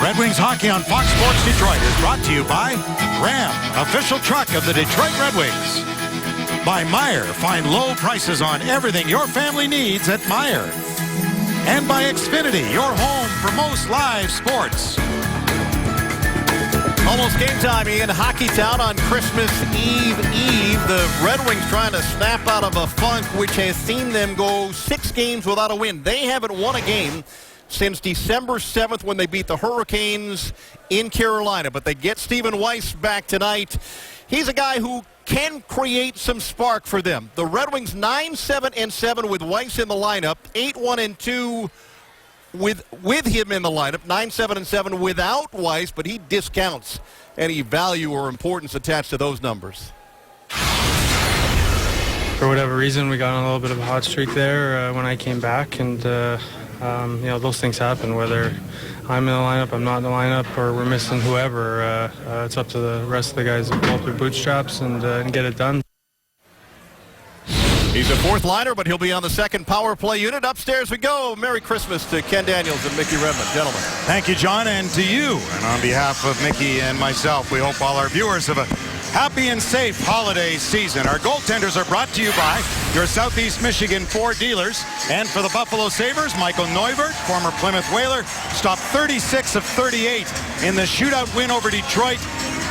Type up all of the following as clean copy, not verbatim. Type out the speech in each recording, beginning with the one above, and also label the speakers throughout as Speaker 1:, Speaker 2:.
Speaker 1: Red Wings hockey on Fox Sports Detroit is brought to you by Ram, official truck of the Detroit Red Wings. By Meijer, find low prices on everything your family needs at Meijer. And by Xfinity, your home for most live sports.
Speaker 2: Almost game time in Hockeytown on Christmas Eve. The Red Wings trying to snap out of a funk which has seen them go 6 games without a win. They haven't won a game since December 7th when they beat the Hurricanes in Carolina. But they get Stephen Weiss back tonight. He's a guy who can create some spark for them. The Red Wings 9-7-7 with Weiss in the lineup, 8-1-2 with him in the lineup, 9-7-7 without Weiss, but he discounts any value or importance attached to those numbers.
Speaker 3: For whatever reason, we got on a little bit of a hot streak there when I came back, and those things happen, whether I'm in the lineup, I'm not in the lineup, or we're missing whoever. It's up to the rest of the guys to pull up their bootstraps and get it done.
Speaker 2: He's a fourth liner, but he'll be on the second power play unit. Upstairs we go. Merry Christmas to Ken Daniels and Mickey Redmond. Gentlemen.
Speaker 1: Thank you, John, and to you. And on behalf of Mickey and myself, we hope all our viewers have a happy and safe holiday season. Our goaltenders are brought to you by your Southeast Michigan Ford dealers. And for the Buffalo Sabres, Michael Neuvert, former Plymouth Whaler, stopped 36 of 38 in the shootout win over Detroit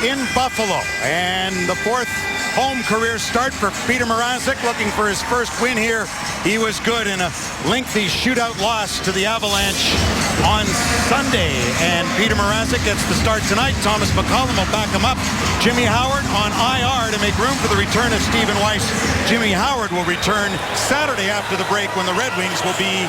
Speaker 1: in Buffalo. And the fourth home career start for Peter Mrazek, looking for his first win here. He was good in a lengthy shootout loss to the Avalanche on Sunday. And Peter Mrazek gets the start tonight. Thomas McCollum will back him up. Jimmy Howard on IR to make room for the return of Stephen Weiss. Jimmy Howard will return Saturday after the break when the Red Wings will be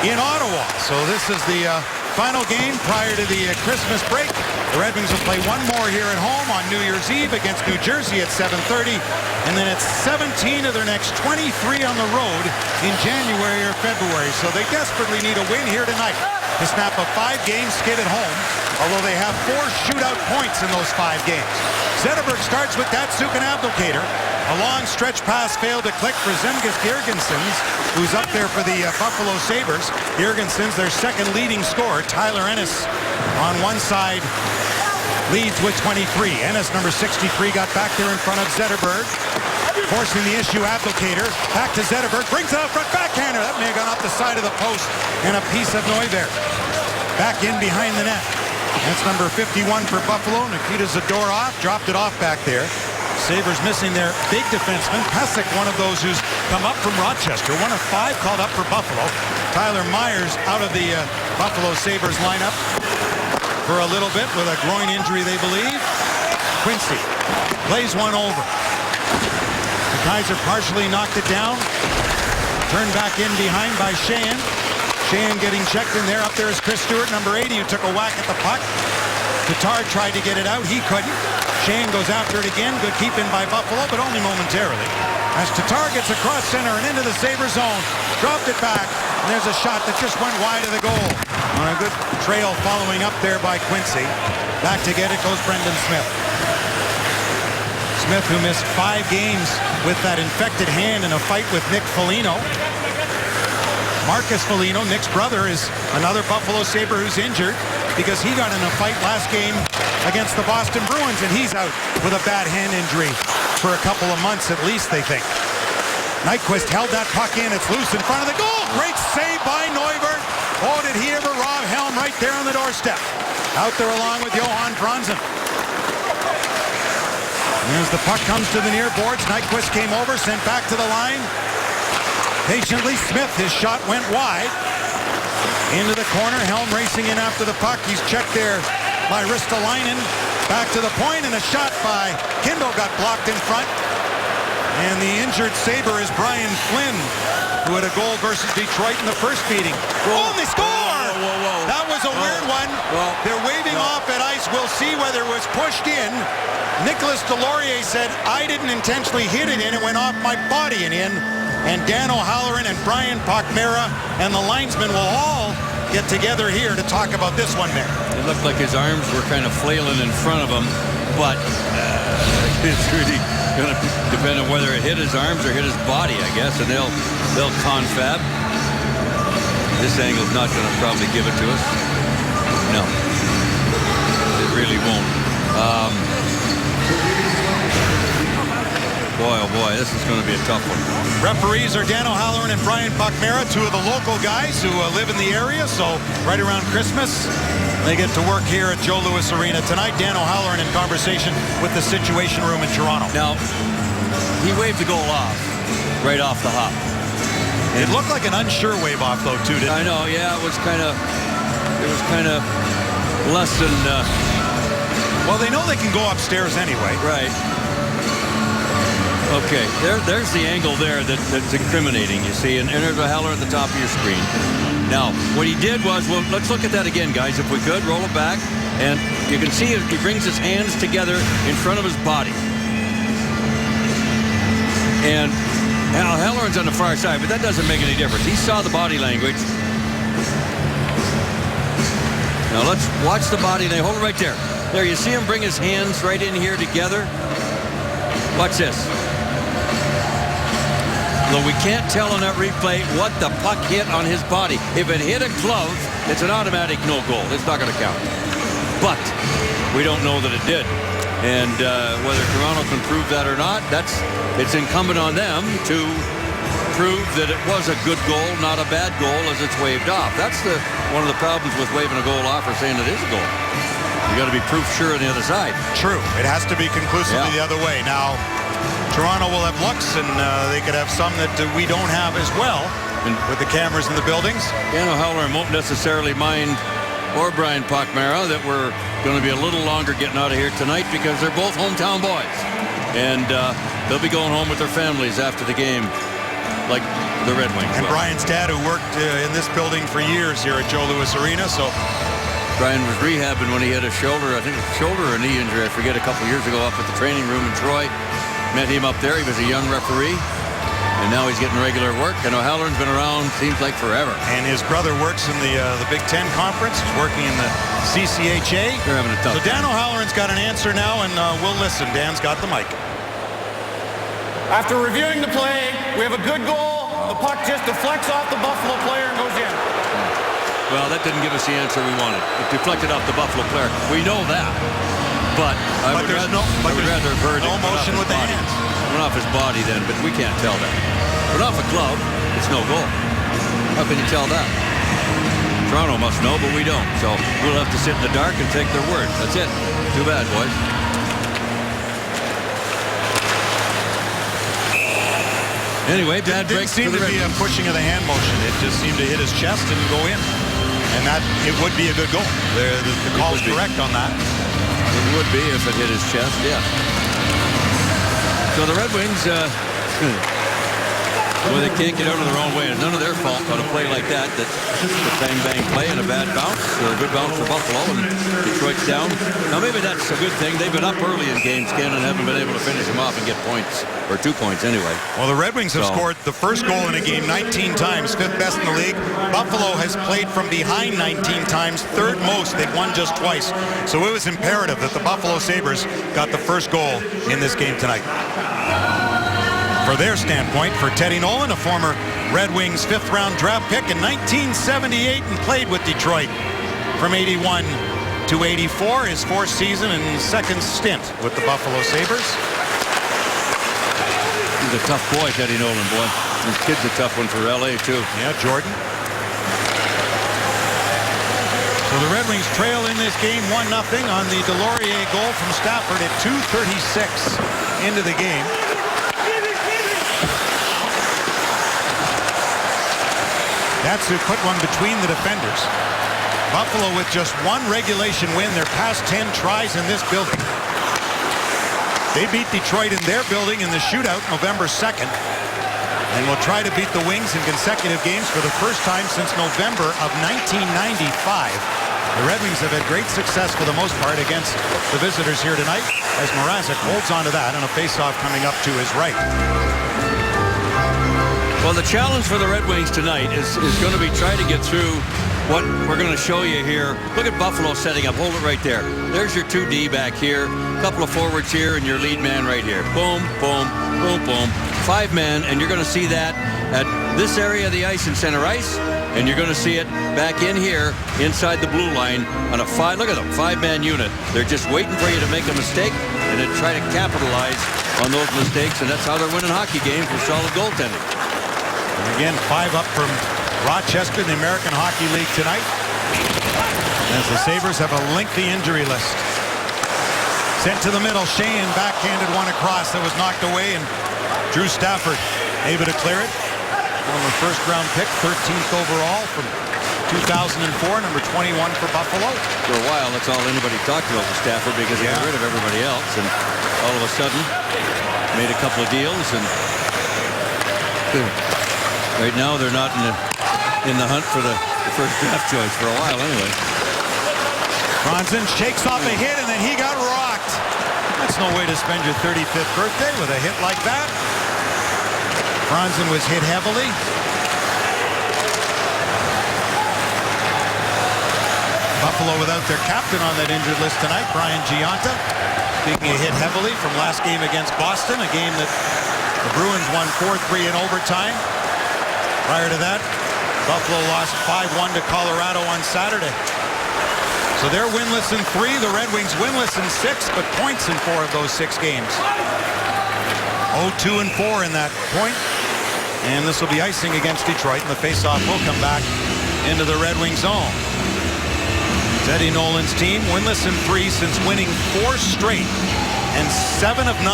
Speaker 1: in Ottawa. So this is the final game prior to the Christmas break. The Red Wings will play one more here at home on New Year's Eve against New Jersey at 7:30. And then it's 17 of their next 23 on the road in January or February. So they desperately need a win here tonight to snap a 5-game skid at home, although they have 4 shootout points in those 5 games. Zetterberg starts with Datsuk and Abdelkader. A long stretch pass failed to click for Zemgus Girgensons, who's up there for the Buffalo Sabres. Girgensons, their second leading scorer. Tyler Ennis on one side leads with 23. Ennis, number 63, got back there in front of Zetterberg. Forcing the issue, Abdelkader. Back to Zetterberg. Brings it out front, backhander. That may have gone off the side of the post. And a piece of Neuvert. Back in behind the net. That's number 51 for Buffalo. Nikita Zadorov dropped it off back there. Sabres missing their big defenseman. Pesek, one of those who's come up from Rochester. One of 5 called up for Buffalo. Tyler Myers out of the Buffalo Sabres lineup for a little bit with a groin injury, they believe. Quincy plays one over. The Kaiser partially knocked it down. Turned back in behind by Sheahan. Sheahan getting checked in there. Up there is Chris Stewart, number 80, who took a whack at the puck. Tatar tried to get it out. He couldn't. Sheahan goes after it again. Good keep in by Buffalo, but only momentarily. As Tatar gets across center and into the Sabre zone. Dropped it back. And there's a shot that just went wide of the goal. On a good trail following up there by Quincy. Back to get it goes Brendan Smith. Smith, who missed 5 games with that infected hand in a fight with Nick Foligno. Marcus Foligno, Nick's brother, is another Buffalo Sabre who's injured because he got in a fight last game against the Boston Bruins, and he's out with a bad hand injury for a couple of months at least, they think. Nyquist held that puck in. It's loose in front of the goal. Great save by Neuvert. Oh, did he ever rob Helm right there on the doorstep. Out there along with Johan Franzen. As the puck comes to the near boards, Nyquist came over, sent back to the line. Patiently, Smith, his shot went wide. Into the corner, Helm racing in after the puck. He's checked there by Ristolainen. Back to the point, and a shot by Kindle got blocked in front. And the injured Sabre is Brian Flynn, who had a goal versus Detroit in the first meeting. Oh, they score!
Speaker 4: Whoa.
Speaker 1: That was a weird one. They're waving off at ice. We'll see whether it was pushed in. Nicolas Deslauriers said, I didn't intentionally hit it in. It went off my body and in. And Dan O'Halloran and Brian Pochmera and the linesmen will all get together here to talk about this one, Mayor.
Speaker 4: It looked like his arms were kind of flailing in front of him, but it's really going to depend on whether it hit his arms or hit his body, I guess, and they'll confab. This angle's not going to probably give it to us. No. It really won't. Boy, oh boy, this is going to be a tough one.
Speaker 1: Referees are Dan O'Halloran and Brian Buckmara, two of the local guys who live in the area. So right around Christmas, they get to work here at Joe Louis Arena tonight. Dan O'Halloran in conversation with the Situation Room in Toronto.
Speaker 4: Now, he waved the goal off right off the hop.
Speaker 1: It looked like an unsure wave off though too, didn't it?
Speaker 4: I know, yeah, it was kind of less than
Speaker 1: well, they know they can go upstairs anyway.
Speaker 4: right. Okay, there's the angle there that's incriminating, you see, and there's a Heller at the top of your screen. Now, what he did was, well, let's look at that again, guys, if we could, roll it back, and you can see he brings his hands together in front of his body. And now Halloran's on the far side, but that doesn't make any difference. He saw the body language. Now let's watch the body language. Hold it right there. There, you see him bring his hands right in here together. Watch this. Though we can't tell on that replay what the puck hit on his body. If it hit a glove, it's an automatic no goal. It's not going to count. But we don't know that it did. And whether Toronto can prove that or not, it's incumbent on them to prove that it was a good goal, not a bad goal, as it's waved off. That's one of the problems with waving a goal off or saying it is a goal. You got to be proof sure on the other side.
Speaker 1: True. It has to be conclusively the other way. Now, Toronto will have looks, and they could have some that we don't have as well, and with the cameras in the buildings.
Speaker 4: Dan O'Halloran won't necessarily mind, or Brian Buckmara, that we're going to be a little longer getting out of here tonight because they're both hometown boys. And they'll be going home with their families after the game, like the Red Wings.
Speaker 1: And Brian's dad, who worked in this building for years here at Joe Louis Arena, so...
Speaker 4: Brian was rehabbing when he had a shoulder, I think it was shoulder or knee injury, I forget, a couple years ago up at the training room in Troy. Met him up there. He was a young referee, and now he's getting regular work. And O'Halloran's been around, seems like forever.
Speaker 1: And his brother works in the Big Ten Conference. He's working in the CCHA.
Speaker 4: They're having a tough
Speaker 1: So Dan O'Halloran's got an answer now, and we'll listen. Dan's got the mic.
Speaker 5: After reviewing the play, we have a good goal. The puck just deflects off the Buffalo player and goes in.
Speaker 4: Well, that didn't give us the answer we wanted. It deflected off the Buffalo player. We know that. But I would rather have heard
Speaker 1: no
Speaker 4: it
Speaker 1: motion with the hands.
Speaker 4: Went off his body then, but we can't tell that. Went off a glove, it's no goal. How can you tell that? Toronto must know, but we don't. So we'll have to sit in the dark and take their word. That's it. Too bad, boys. Anyway, bad break.
Speaker 1: It didn't seem to be a pushing of the hand motion. It just seemed to hit his chest and go in. And that, it would be a good goal. The call is correct on that.
Speaker 4: It would be if it hit his chest, yeah. So the Red Wings, well, they can't get out of their own way. It's none of their fault on a play like that. That's a bang-bang play and a bad bounce. A good bounce for Buffalo, and Detroit's down. Now, maybe that's a good thing. They've been up early in games, Ken, and haven't been able to finish them off and get points, or 2 points anyway.
Speaker 1: Well, the Red Wings have scored the first goal in a game 19 times, fifth best in the league. Buffalo has played from behind 19 times, third most. They've won just twice. So it was imperative that the Buffalo Sabres got the first goal in this game tonight. For their standpoint, for Teddy Nolan, a former Red Wings fifth-round draft pick in 1978 and played with Detroit from 81 to 84, his fourth season and second stint with the Buffalo Sabres.
Speaker 4: He's a tough boy, Teddy Nolan, boy. His kid's a tough one for LA, too.
Speaker 1: Yeah, Jordan. So the Red Wings trail in this game 1-0 on the Delorier goal from Stafford at 2:36 into the game. That's who put one between the defenders. Buffalo with just one regulation win. Their past 10 tries in this building. They beat Detroit in their building in the shootout November 2nd. And will try to beat the Wings in consecutive games for the first time since November of 1995. The Red Wings have had great success for the most part against the visitors here tonight as Mrazek holds on to that on a faceoff coming up to his right.
Speaker 4: Well, the challenge for the Red Wings tonight is going to be trying to get through what we're going to show you here. Look at Buffalo setting up. Hold it right there. There's your 2D back here. A couple of forwards here and your lead man right here. Boom, boom, boom, boom. 5 men, and you're going to see that at this area of the ice in center ice, and you're going to see it back in here inside the blue line on a 5-man unit. They're just waiting for you to make a mistake and then try to capitalize on those mistakes, and that's how they're winning hockey games with solid goaltending.
Speaker 1: And again, 5 up from Rochester in the American Hockey League tonight, as the Sabres have a lengthy injury list. Sent to the middle, Sheahan backhanded one across that was knocked away, and Drew Stafford able to clear it. Former first-round pick, 13th overall from 2004, number 21 for Buffalo.
Speaker 4: For a while, that's all anybody talked about with Stafford, because he got rid of everybody else, and all of a sudden made a couple of deals, and right now they're not in the hunt for the first draft choice for a while anyway.
Speaker 1: Franzen shakes off a hit, and then he got rocked. That's no way to spend your 35th birthday with a hit like that. Franzen was hit heavily. Buffalo without their captain on that injured list tonight, Brian Giunta. Speaking of hit heavily from last game against Boston, a game that the Bruins won 4-3 in overtime. Prior to that, Buffalo lost 5-1 to Colorado on Saturday. So they're winless in 3. The Red Wings winless in 6, but points in 4 of those 6 games. 0-2-4 in that point. And this will be icing against Detroit, and the faceoff will come back into the Red Wing zone. Eddie Nolan's team winless in 3 since winning 4 straight and 7 of 9.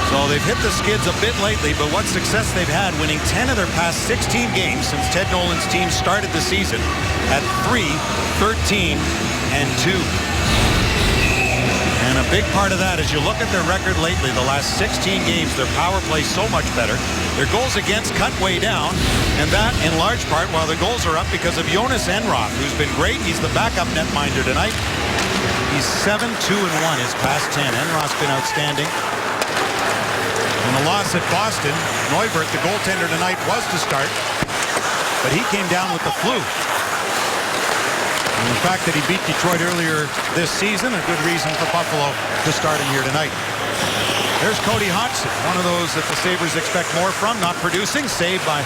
Speaker 1: So they've hit the skids a bit lately, but what success they've had, winning 10 of their past 16 games since Ted Nolan's team started the season at 3-13-2. And a big part of that, as you look at their record lately, the last 16 games, their power play so much better. Their goals against cut way down, and that in large part while the goals are up because of Jonas Enroth, who's been great. He's the backup netminder tonight. He's 7-2-1 his past 10. Enroth's been outstanding. In the loss at Boston, Neubert, the goaltender tonight, was to start, but he came down with the flu. And the fact that he beat Detroit earlier this season, a good reason for Buffalo to start him here tonight. There's Cody Hodgson, one of those that the Sabres expect more from, not producing. Saved by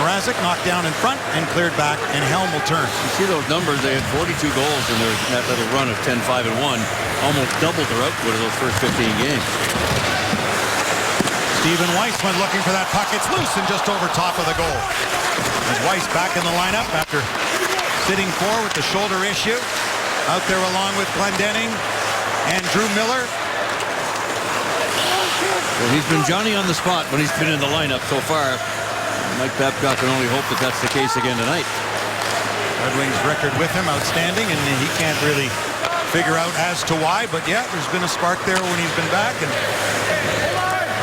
Speaker 1: Mrazek, knocked down in front and cleared back, and Helm will turn.
Speaker 4: You see those numbers, they had 42 goals in that little run of 10-5-1, almost doubled their output of those first 15 games.
Speaker 1: Steven Weissman looking for that puck. It's loose and just over top of the goal. As Weiss back in the lineup after sitting 4 with the shoulder issue. Out there along with Glendening and Drew Miller.
Speaker 4: Well, he's been Johnny on the spot when he's been in the lineup so far. Mike Babcock can only hope that that's the case again tonight.
Speaker 1: Red Wings record with him outstanding, and he can't really figure out as to why, but yeah, there's been a spark there when he's been back, and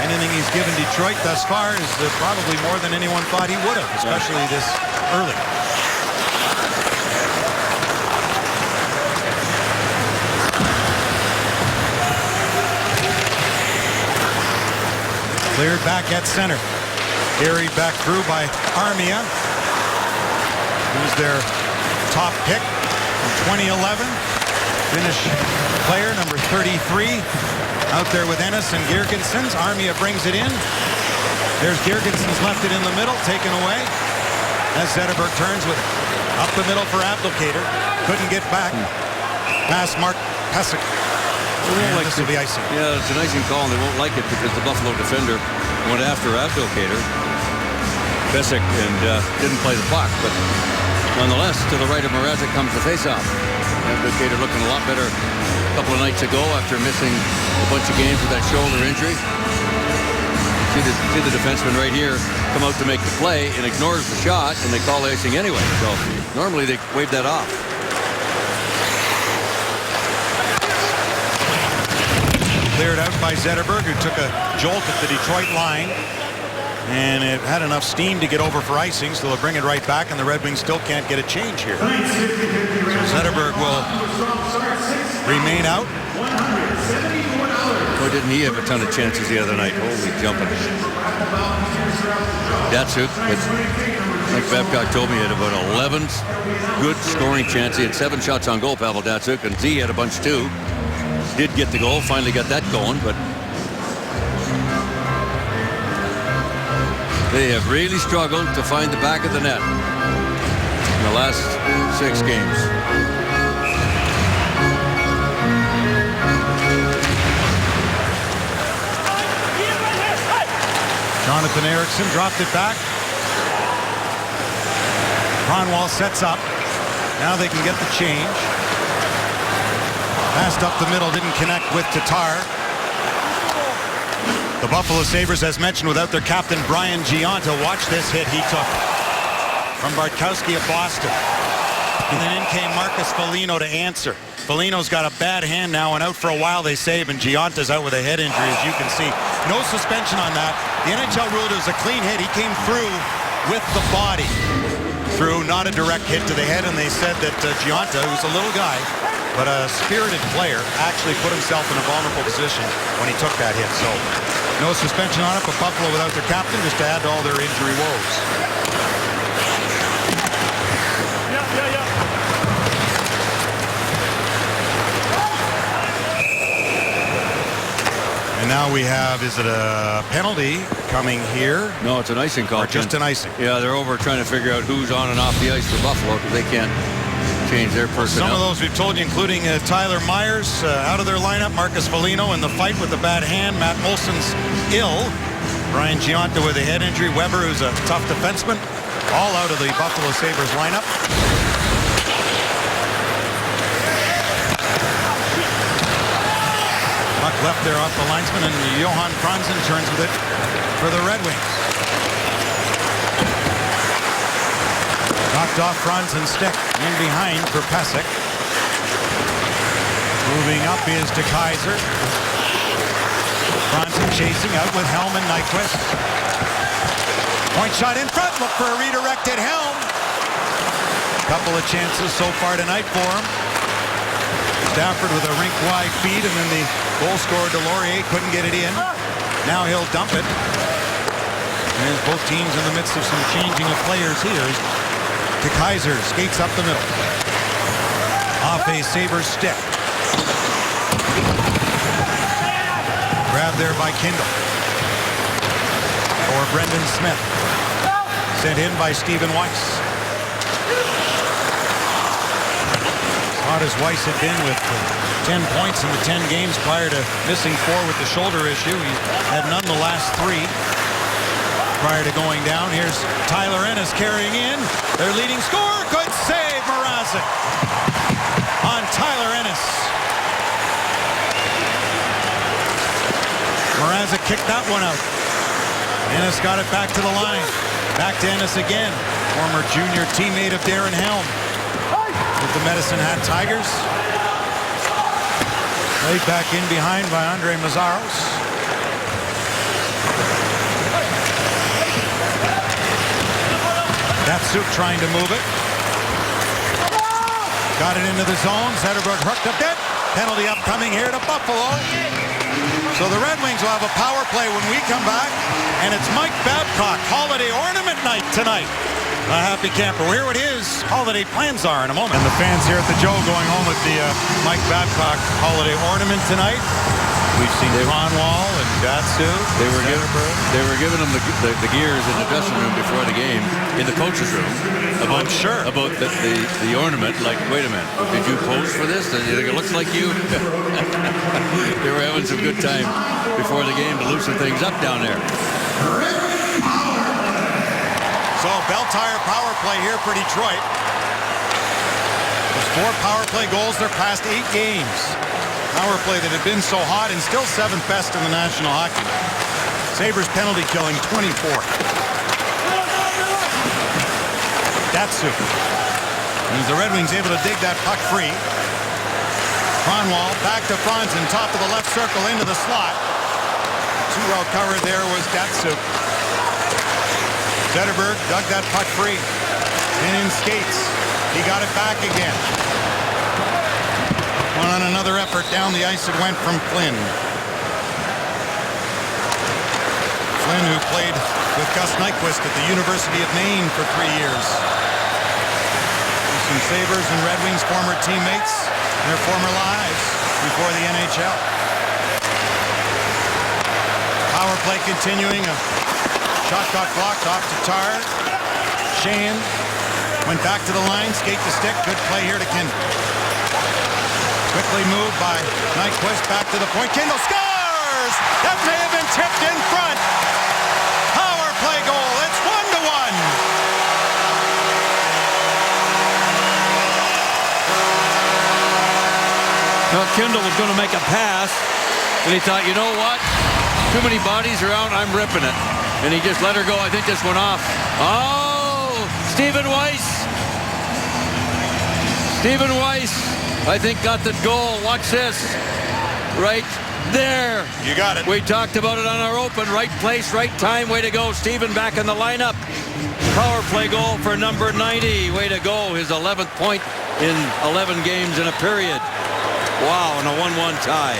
Speaker 1: anything he's given Detroit thus far is probably more than anyone thought he would have, especially this early. Cleared back at center. Carried back through by Armia, who's their top pick from 2011. Finnish player, number 33. Out there with Ennis and Girgensons. Armia brings it in. There's Girgensons, left it in the middle, taken away. As Zetterberg turns with it. Up the middle for Abdelkader. Couldn't get back. Pass Mark Pysyk.
Speaker 4: Like
Speaker 1: this will be icing.
Speaker 4: Yeah, it's an icing call, and they won't like it because the Buffalo defender went after Abdelkader. Pysyk and didn't play the puck, but nonetheless, to the right of Mrazek comes the faceoff. Abdelkader looking a lot better a couple of nights ago after missing a bunch of games with that shoulder injury. See the defenseman right here come out to make the play and ignores the shot, and they call icing anyway. So normally they wave that off.
Speaker 1: Cleared out by Zetterberg, who took a jolt at the Detroit line, and it had enough steam to get over for icing, so they'll bring it right back, and the Red Wings still can't get a change here. So Zetterberg will remain out.
Speaker 4: Boy, didn't he have a ton of chances the other night. Holy jumping. Datsuk, like Babcock told me, he had about 11 good scoring chances. He had 7 shots on goal, Pavel Datsuk, and Z had a bunch too. Did get the goal, finally got that going, but they have really struggled to find the back of the net in the last 6 games.
Speaker 1: Jonathan Ericsson dropped it back. Kronwall sets up. Now they can get the change. Passed up the middle, didn't connect with Tatar. The Buffalo Sabres, as mentioned, without their captain Brian Gionta. Watch this hit he took from Bartkowski of Boston. And then in came Marcus Foligno to answer. Foligno's got a bad hand now and out for a while, they say, and Gionta's out with a head injury, as you can see. No suspension on that. The NHL ruled it was a clean hit. He came through with the body. Through, not a direct hit to the head, and they said that Gionta, who's a little guy, but a spirited player, actually put himself in a vulnerable position when he took that hit. So no suspension on it, but Buffalo without their captain, just to add to all their injury woes. And now we have, is it a penalty coming here?
Speaker 4: No, it's an icing call.
Speaker 1: Or just an icing?
Speaker 4: Yeah, they're over trying to figure out who's on and off the ice for Buffalo because they can't change their personnel.
Speaker 1: Some of those we've told you, including Tyler Myers out of their lineup, Marcus Foligno in the fight with the bad hand, Matt Molson's ill, Brian Gionta with a head injury, Weber, who's a tough defenseman, all out of the Buffalo Sabres lineup. Puck left there off the linesman, and Johan Franzen turns with it for the Red Wings. Knocked off Franzen's stick, in behind for Pesek. Moving up is De Kaiser. Franzen chasing out with Helm and Nyquist. Point shot in front, look for a redirected Helm. Couple of chances so far tonight for him. Stafford with a rink-wide feed, and then the goal scorer Delorier couldn't get it in. Now he'll dump it. And both teams in the midst of some changing of players here. De Kaiser skates up the middle. Off a Sabres stick. Grabbed there by Kindle. For Brendan Smith. Sent in by Stephen Weiss. Hot as Weiss had been with 10 points in the 10 games prior to missing 4 with the shoulder issue. He had none the last 3 prior to going down. Here's Tyler Ennis carrying in. Their leading scorer. Good save, Mrazek. On Tyler Ennis. Mrazek kicked that one out. Ennis got it back to the line. Back to Ennis again. Former junior teammate of Darren Helm. With the Medicine Hat Tigers. Laid back in behind by Andre Mazaros. Datsuk trying to move it. Got it into the zone. Zetterberg hooked up it. Penalty upcoming here to Buffalo. So the Red Wings will have a power play when we come back. And it's Mike Babcock, holiday ornament night tonight. A happy camper. We'll hear what his holiday plans are in a moment. And the fans here at the Joe going home with the Mike Babcock holiday ornament tonight. We've seen Kronwall and Datsuk.
Speaker 4: They were giving them the gears in the dressing room before the game, in the coach's room.
Speaker 1: I'm sure.
Speaker 4: About the ornament. Like, wait a minute, did you pose for this? It looks like you. They were having some good time before the game to loosen things up down there.
Speaker 1: So Bell Tire power play here for Detroit. There's 4 power play goals their past 8 games. Power play that had been so hot and still 7th best in the National Hockey League. Sabres penalty killing 24. Datsuk. And the Red Wings able to dig that puck free. Kronwall back to Franzen, top of the left circle into the slot. Too well covered there was Datsuk. Zetterberg dug that puck free. And in skates. He got it back again. On another effort down the ice it went from Flynn. Flynn, who played with Gus Nyquist at the University of Maine for 3 years. Some Sabres and Red Wings former teammates in their former lives before the NHL. Power play continuing. A shot got blocked off to Tar. Sheahan went back to the line, skate the stick. Good play here to Kindle. Quickly moved by Nyquist back to the point. Kindle scores! That may have been tipped in front. Power play goal. It's 1-1.
Speaker 4: Well, Kindle was going to make a pass, and he thought, you know what? Too many bodies around, I'm ripping it. And he just let her go. I think this went off. Oh, Stephen Weiss. Stephen Weiss, I think, got the goal. Watch this. Right there.
Speaker 1: You got it.
Speaker 4: We talked about it on our open. Right place, right time. Way to go. Stephen back in the lineup. Power play goal for number 90. Way to go. His 11th point in 11 games in a period. Wow, and a 1-1 tie.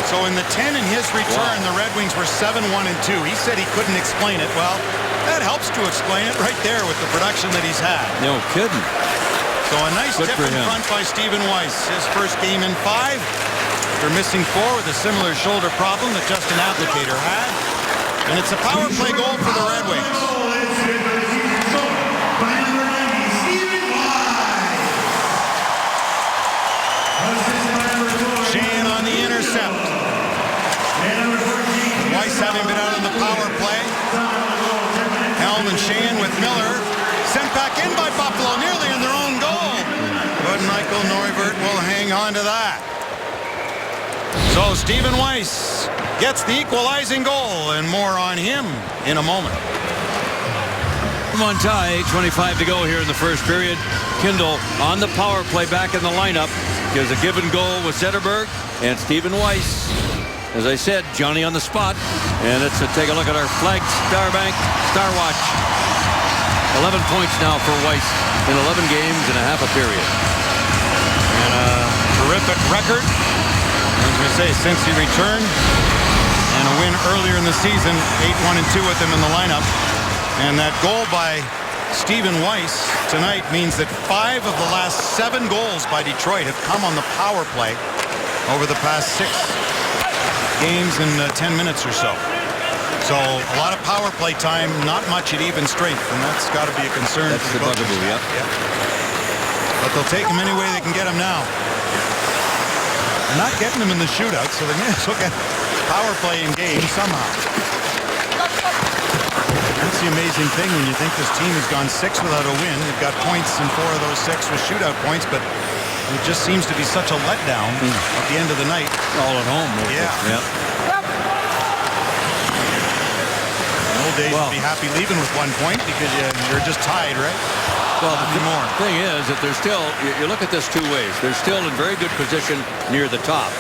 Speaker 1: So in the 10 in his return, the Red Wings were 7-1-2. He said he couldn't explain it. Well, that helps to explain it right there with the production that he's had.
Speaker 4: No kidding.
Speaker 1: So a nice
Speaker 4: Good
Speaker 1: tip
Speaker 4: for
Speaker 1: in
Speaker 4: him.
Speaker 1: front by Stephen Weiss. His first game in 5. They're missing 4 with a similar shoulder problem that Justin Abdelkader had. And it's a power play goal for the Red Wings. Sheahan on the intercept. Weiss having been out on the power play. Helm and Sheahan with Miller. Sent back in by Buffalo, nearly in their own goal. But Michael Neuvirth will hang on to that. So Stephen Weiss gets the equalizing goal, and more on him in a moment.
Speaker 4: 1-1 tie, 8:25 to go here in the first period. Kindle on the power play back in the lineup. Gives a given goal with Zetterberg and Stephen Weiss. As I said, Johnny on the spot. And let's take a look at our flagged Star Watch. 11 points now for Weiss in 11 games and a half a period.
Speaker 1: And a terrific record, I was going to say, since he returned. And a win earlier in the season, 8-1-2 with him in the lineup. And that goal by Stephen Weiss tonight means that 5 of the last 7 goals by Detroit have come on the power play over the past 6 games in 10 minutes or so. So a lot of power play time, not much at even strength, and that's got to be a concern.
Speaker 4: That's the bugaboo, yeah.
Speaker 1: But they'll take him any way they can get him now. They're not getting him in the shootout, so they may as well get power play in games somehow. That's the amazing thing when you think this team has gone 6 without a win. They've got points in 4 of those 6 with shootout points, but it just seems to be such a letdown at the end of the night.
Speaker 4: All at home.
Speaker 1: Yeah. In the old days, you'd be happy leaving with 1 point because you're just tied, right?
Speaker 4: Well, the
Speaker 1: more.
Speaker 4: thing is that they're still, you look at this 2 ways. They're still in very good position near the top.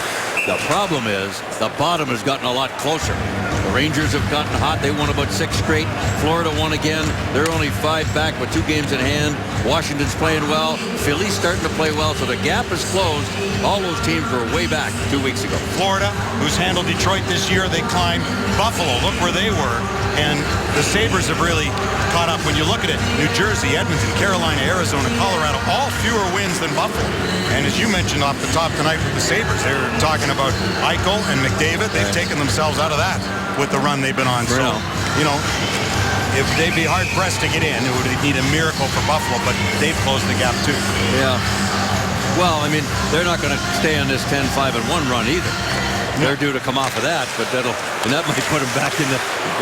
Speaker 4: The problem is the bottom has gotten a lot closer. The Rangers have gotten hot. They won about 6 straight. Florida won again. They're only 5 back with 2 games in hand. Washington's playing well. Philly's starting to play well. So the gap is closed. All those teams were way back 2 weeks ago.
Speaker 1: Florida, who's handled Detroit this year, they climbed. Buffalo, look where they were. And the Sabres have really caught up. When you look at it, New Jersey, Edmonton, Carolina, Arizona, Colorado, all fewer wins than Buffalo. And as you mentioned off the top tonight with the Sabres, they were talking about Eichel and McDavid. They've taken themselves out of that with the run they've been on. So, you know, if they'd be hard-pressed to get in, it would need a miracle for Buffalo, but they've closed the gap too.
Speaker 4: Yeah. Well, I mean, they're not going to stay on this 10-5-1 run either. They're due to come off of that, but that might put them back in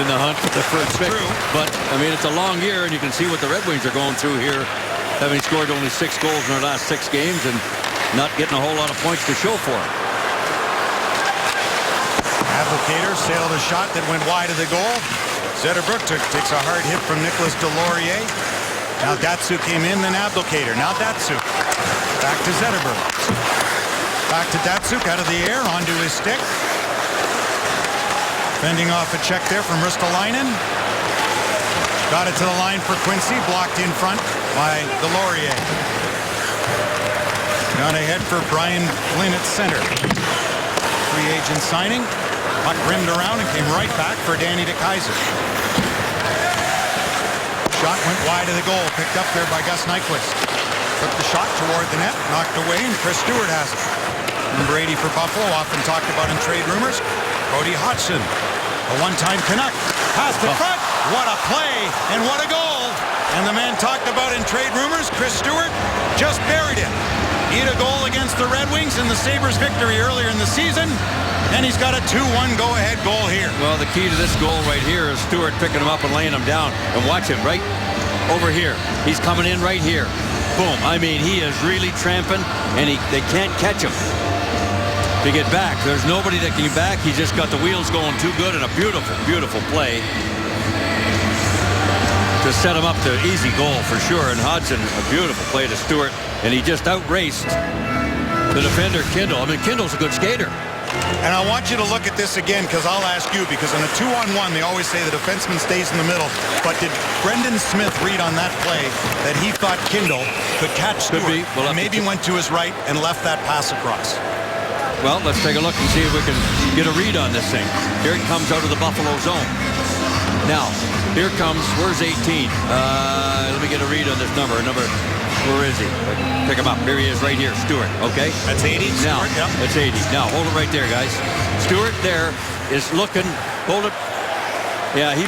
Speaker 4: the hunt for the first pick. But I mean, it's a long year, and you can see what the Red Wings are going through here, having scored only 6 goals in their last 6 games and not getting a whole lot of points to show for it.
Speaker 1: Abdelkader sailed a shot that went wide of the goal. Zetterberg takes a hard hit from Nicolas Deslauriers. Now Datsuk came in, then Abdelkader. Now Datsuk. Back to Zetterberg. Back to Datsuk out of the air, onto his stick. Fending off a check there from Ristolainen. Got it to the line for Quincy, blocked in front by Deslauriers. Down ahead for Brian Flynn at center. Free agent signing. Puck rimmed around and came right back for Danny DeKeyser. Shot went wide of the goal. Picked up there by Gus Nyquist. Took the shot toward the net. Knocked away, and Chris Stewart has it. Number 80 for Buffalo, often talked about in trade rumors. Cody Hodgson, a one-time Canuck. Pass to front. What a play, and what a goal. And the man talked about in trade rumors, Chris Stewart, just buried it. He had a goal against the Red Wings in the Sabres' victory earlier in the season. And he's got a 2-1 go-ahead goal here.
Speaker 4: Well, the key to this goal right here is Stewart picking him up and laying him down. And watch him right over here. He's coming in right here. Boom. I mean, he is really tramping, and they can't catch him to get back. There's nobody that can get back. He's just got the wheels going too good, and a beautiful, beautiful play to set him up to easy goal for sure. And Hodgson, a beautiful play to Stewart, and he just outraced the defender, Kindle. I mean, Kindle's a good skater.
Speaker 1: And I want you to look at this again, because I'll ask you, because in a 2-on-1, they always say the defenseman stays in the middle. But did Brendan Smith read on that play that he thought Kindle could catch Stewart?
Speaker 4: Could be. We'll
Speaker 1: and maybe went to his right and left that pass across.
Speaker 4: Well, let's take a look and see if we can get a read on this thing. Here it comes out of the Buffalo zone. Now, here comes, where's 18? Let me get a read on this number. Where is he? Pick him up. Here he is right here, Stewart. Okay?
Speaker 1: That's 80.
Speaker 4: Now,
Speaker 1: Stewart, yep.
Speaker 4: That's 80. Now, hold it right there, guys. Stewart there is looking. Hold it. Yeah, he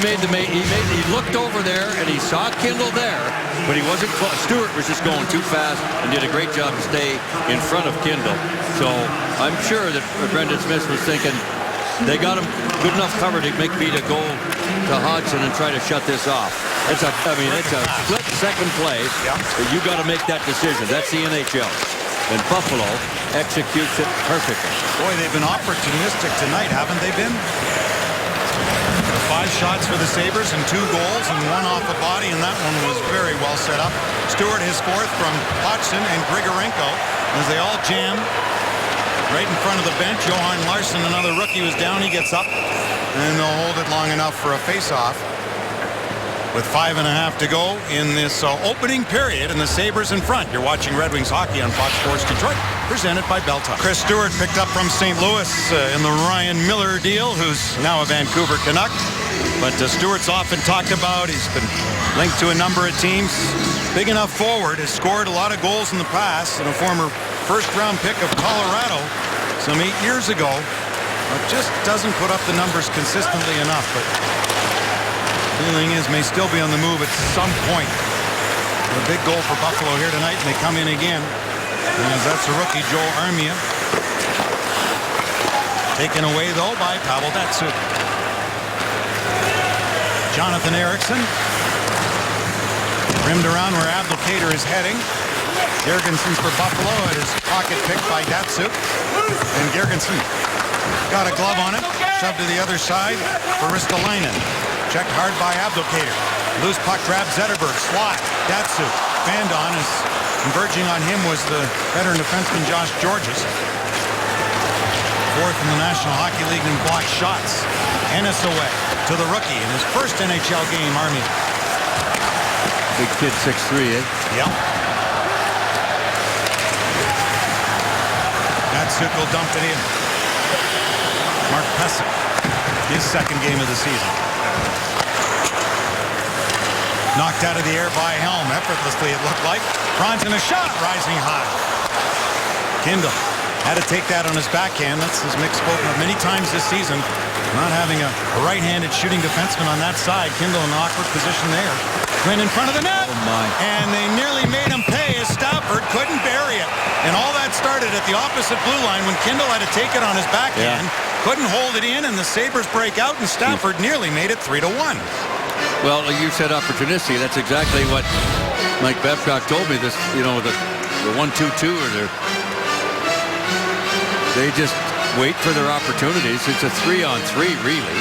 Speaker 4: looked over there and he saw Kindle there, but he wasn't close. Stewart was just going too fast and did a great job to stay in front of Kindle. So I'm sure that Brendan Smith was thinking they got him good enough cover to make me to go to Hodgson and try to shut this off. It's a split-second play.
Speaker 1: Yeah.
Speaker 4: You got to make that decision. That's the NHL. And Buffalo executes it perfectly.
Speaker 1: Boy, they've been opportunistic tonight, haven't they been? 5 shots for the Sabres and 2 goals and 1 off the body, and that one was very well set up. Stewart, his 4th from Hodgson and Grigorenko as they all jam right in front of the bench. Johan Larsson, another rookie, was down. He gets up, and they'll hold it long enough for a face-off. With 5.5 to go in this opening period, and the Sabres in front. You're watching Red Wings hockey on Fox Sports Detroit, presented by Bell Tire. Chris Stewart picked up from St. Louis in the Ryan Miller deal, who's now a Vancouver Canuck. But Stewart's often talked about. He's been linked to a number of teams. Big enough forward, has scored a lot of goals in the past, and a former first-round pick of Colorado some 8 years ago. But just doesn't put up the numbers consistently enough. But feeling is may still be on the move at some point. A big goal for Buffalo here tonight, and they come in again. As that's a rookie, Joel Armia. Taken away, though, by Pavel Datsyuk. Jonathan Ericsson. Rimmed around where Abdelkader is heading. Girgensson for Buffalo. It is pocket picked by Datsyuk. And Girgensson got a glove on it. Shoved to the other side for Ristolainen. Checked hard by Abdelkader. Loose puck grab Zetterberg. Slot. Datsyuk. Fanned on. As converging on him was the veteran defenseman Josh Georges. 4th in the National Hockey League in blocked shots. Ennis away to the rookie in his first NHL game, Armia.
Speaker 4: Big kid, 6'3", eh?
Speaker 1: Yep. Datsyuk will dump it in. Mark Pysyk, his second game of the season. Knocked out of the air by Helm, effortlessly it looked like. Franz in a shot, rising high. Kindle had to take that on his backhand. That's as Mick spoken of many times this season. Not having a right-handed shooting defenseman on that side. Kindle in an awkward position there. Went in front of the net.
Speaker 4: Oh my.
Speaker 1: And they nearly made him pay as Stafford couldn't bury it. And all that started at the opposite blue line when Kindle had to take it on his backhand. Yeah. Couldn't hold it in, and the Sabres break out, and Stafford nearly made it 3-1.
Speaker 4: Well, you said opportunistic. That's exactly what Mike Babcock told me. This, you know, the 1-2-2 or they just wait for their opportunities. It's a 3-on-3 really,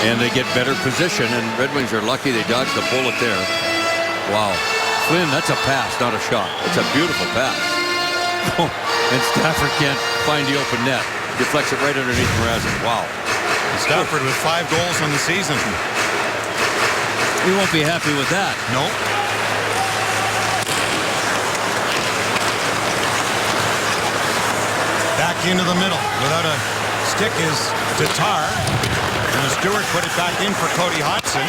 Speaker 4: and they get better position. And Red Wings are lucky they dodged the bullet there. Wow, Flynn, that's a pass, not a shot. It's a beautiful pass. And Stafford can't find the open net. Deflects it right underneath Mrazek. Wow.
Speaker 1: Stafford with 5 goals on the season.
Speaker 4: We won't be happy with that.
Speaker 1: No. Back into the middle without a stick is Tatar. And Stewart put it back in for Cody Hodgson.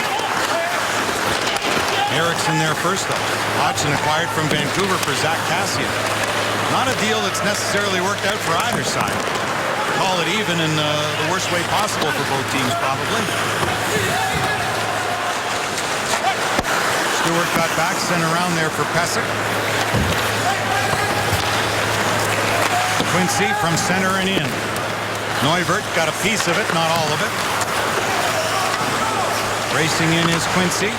Speaker 1: Eriksson there first, though. Hodgson acquired from Vancouver for Zach Kassian. Not a deal that's necessarily worked out for either side. Call it even in the worst way possible for both teams, probably. Stewart got back, sent around there for Pesek. Quincy from center and in. Neuvert got a piece of it, not all of it. Racing in is Quincy.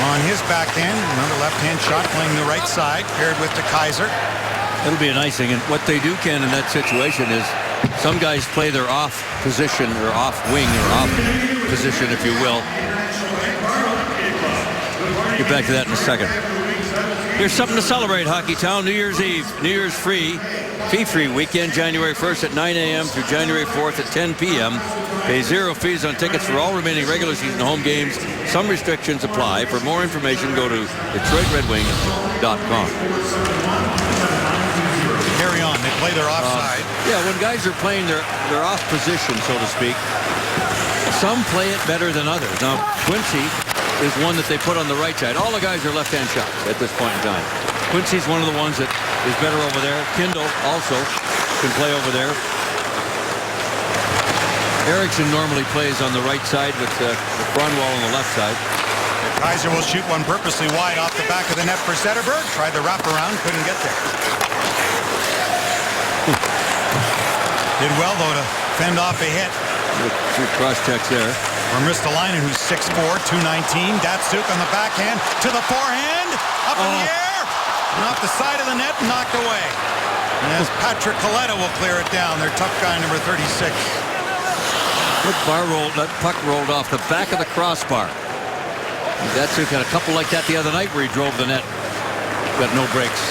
Speaker 1: On his backhand, another left-hand shot playing the right side, paired with the Kaiser.
Speaker 4: It'll be an icing, and what they do, Ken, in that situation is some guys play their off position or off wing or off position, if you will. Get back to that in a second. Here's something to celebrate, Hockey Town. New Year's Eve, New Year's fee-free weekend, January 1st at 9 a.m. through January 4th at 10 p.m. Pay zero fees on tickets for all remaining regular season home games. Some restrictions apply. For more information, go to DetroitRedWings.com.
Speaker 1: Carry on. They play their offside.
Speaker 4: Yeah, when guys are playing their off position, so to speak, some play it better than others. Now, Quincy is one that they put on the right side. All the guys are left-hand shots at this point in time. Quincy's one of the ones that is better over there. Kindle also can play over there. Eriksson normally plays on the right side with Kronwall on the left side.
Speaker 1: Kaiser will shoot one purposely wide off the back of the net for Zetterberg. Tried the wraparound, couldn't get there. Did well, though, to fend off a hit.
Speaker 4: Two cross checks there.
Speaker 1: From Ristolainen, who's 6'4", 219. Datsuk on the backhand to the forehand. Up in the air. And off the side of the net, knocked away. And as Patrick Coletta will clear it down, their tough guy, number 36.
Speaker 4: That puck rolled off the back of the crossbar. Datsuk had a couple like that the other night where he drove the net. Got no breaks.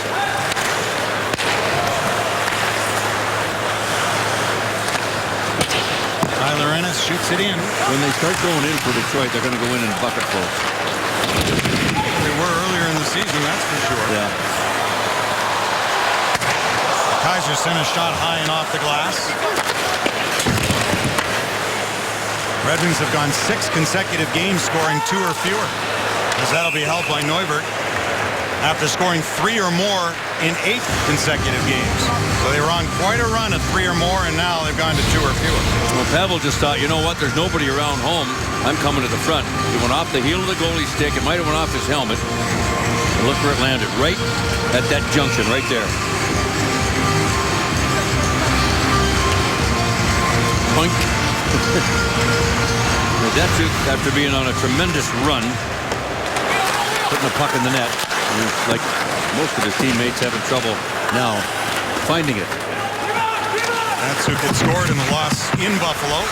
Speaker 1: Tyler Ennis shoots it in.
Speaker 4: When they start going in for Detroit, they're going to go in bucketfuls.
Speaker 1: They were earlier in the season, that's for sure.
Speaker 4: Yeah.
Speaker 1: Kaiser sent a shot high and off the glass. Red Wings have gone 6 consecutive games scoring 2 or fewer, as that'll be held by Neuvert after scoring 3 or more in 8 consecutive games. So they were on quite a run of 3 or more, and now they've gone to 2 or fewer.
Speaker 4: Well, Pavel just thought, you know what, there's nobody around home. I'm coming to the front. It went off the heel of the goalie stick. It might have went off his helmet. And look where it landed, right at that junction right there. Boink. Datsuk, after being on a tremendous run, putting the puck in the net, like most of his teammates having trouble now finding it.
Speaker 1: Datsuk had scored in the loss in Buffalo.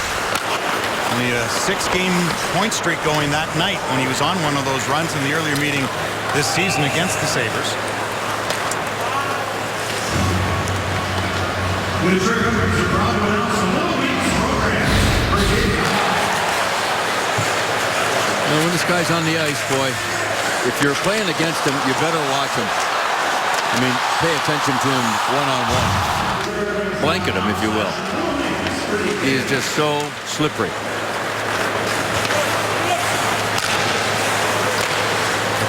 Speaker 1: Only a 6-game point streak going that night when he was on one of those runs in the earlier meeting this season against the Sabres.
Speaker 4: Now, when this guy's on the ice, boy, if you're playing against him, you better watch him. I mean, pay attention to him one-on-one. Blanket him, if you will. He is just so slippery.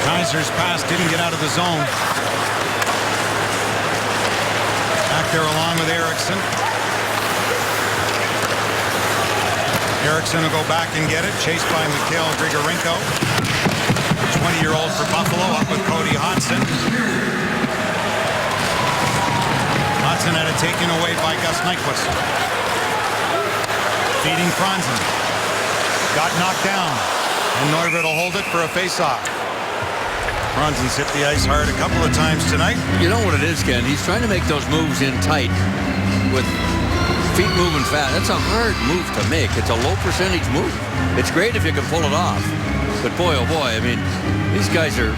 Speaker 1: Kaiser's pass didn't get out of the zone. Back there along with Eriksson. Eriksson will go back and get it, chased by Mikhail Grigorenko. 20-year-old for Buffalo, up with Cody Hodgson. Hodgson had it taken away by Gus Nyquist. Feeding Franzen. Got knocked down, and Neuvert will hold it for a face-off. Franzen's hit the ice hard a couple of times tonight.
Speaker 4: You know what it is, Ken? He's trying to make those moves in tight with feet moving fast. That's a hard move to make. It's a low percentage move. It's great if you can pull it off. But boy, oh boy, I mean, these guys are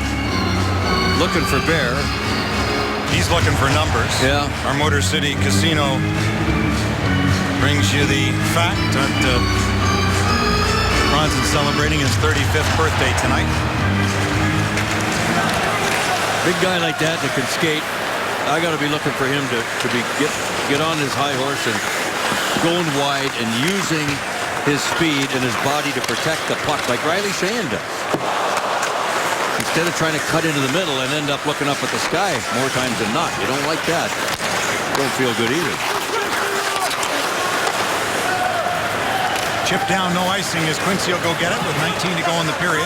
Speaker 4: looking for bear.
Speaker 1: He's looking for numbers.
Speaker 4: Yeah.
Speaker 1: Our Motor City Casino brings you the fact that Franzen's celebrating his 35th birthday tonight.
Speaker 4: Big guy like that can skate. I got to be looking for him to get on his high horse and going wide and using his speed and his body to protect the puck like Riley Sheahan does. instead of trying to cut into the middle and end up looking up at the sky more times than not. You don't like that. Don't feel good either.
Speaker 1: Chip down, no icing as Quincy will go get it with 19 to go in the period.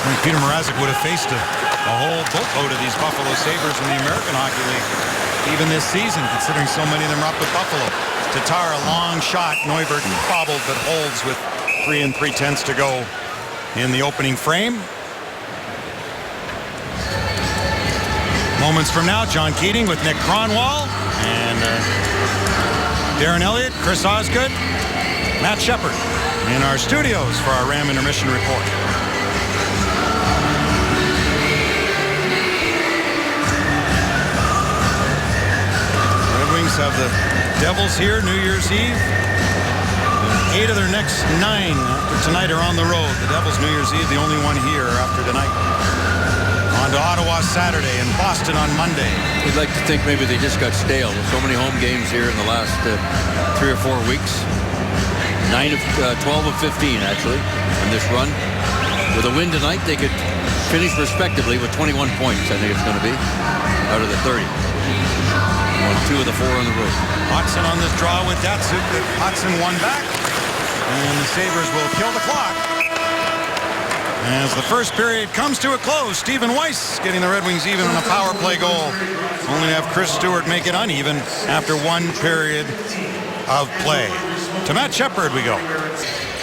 Speaker 1: And Peter Mrazek would have faced a whole boatload of these Buffalo Sabres in the American Hockey League, even this season, considering so many of them are up with Buffalo. Tatar, a long shot. Neuberg bobbled, but holds with 3 3/10 to go in the opening frame. Moments from now, John Keating with Nick Kronwall and Darren Elliott, Chris Osgood, Matt Shepard in our studios for our Ram Intermission Report. Red Wings have the Devils here New Year's Eve. 8 of their next 9 after tonight are on the road. The Devils New Year's Eve, the only one here after tonight. On to Ottawa Saturday and Boston on Monday.
Speaker 4: We'd like to think maybe they just got stale with so many home games here in the last 3 or 4 weeks. 12 of 15 actually in this run. With a win tonight, they could finish respectively with 21 points. I think it's going to be out of the 30. Won 2 of the 4 on the road.
Speaker 1: Hodgson on this draw with Datsuk. Hodgson won back, and the Sabres will kill the clock. As the first period comes to a close, Stephen Weiss getting the Red Wings even on a power play goal. Only to have Chris Stewart make it uneven after 1 period of play. To Matt Shepard we go.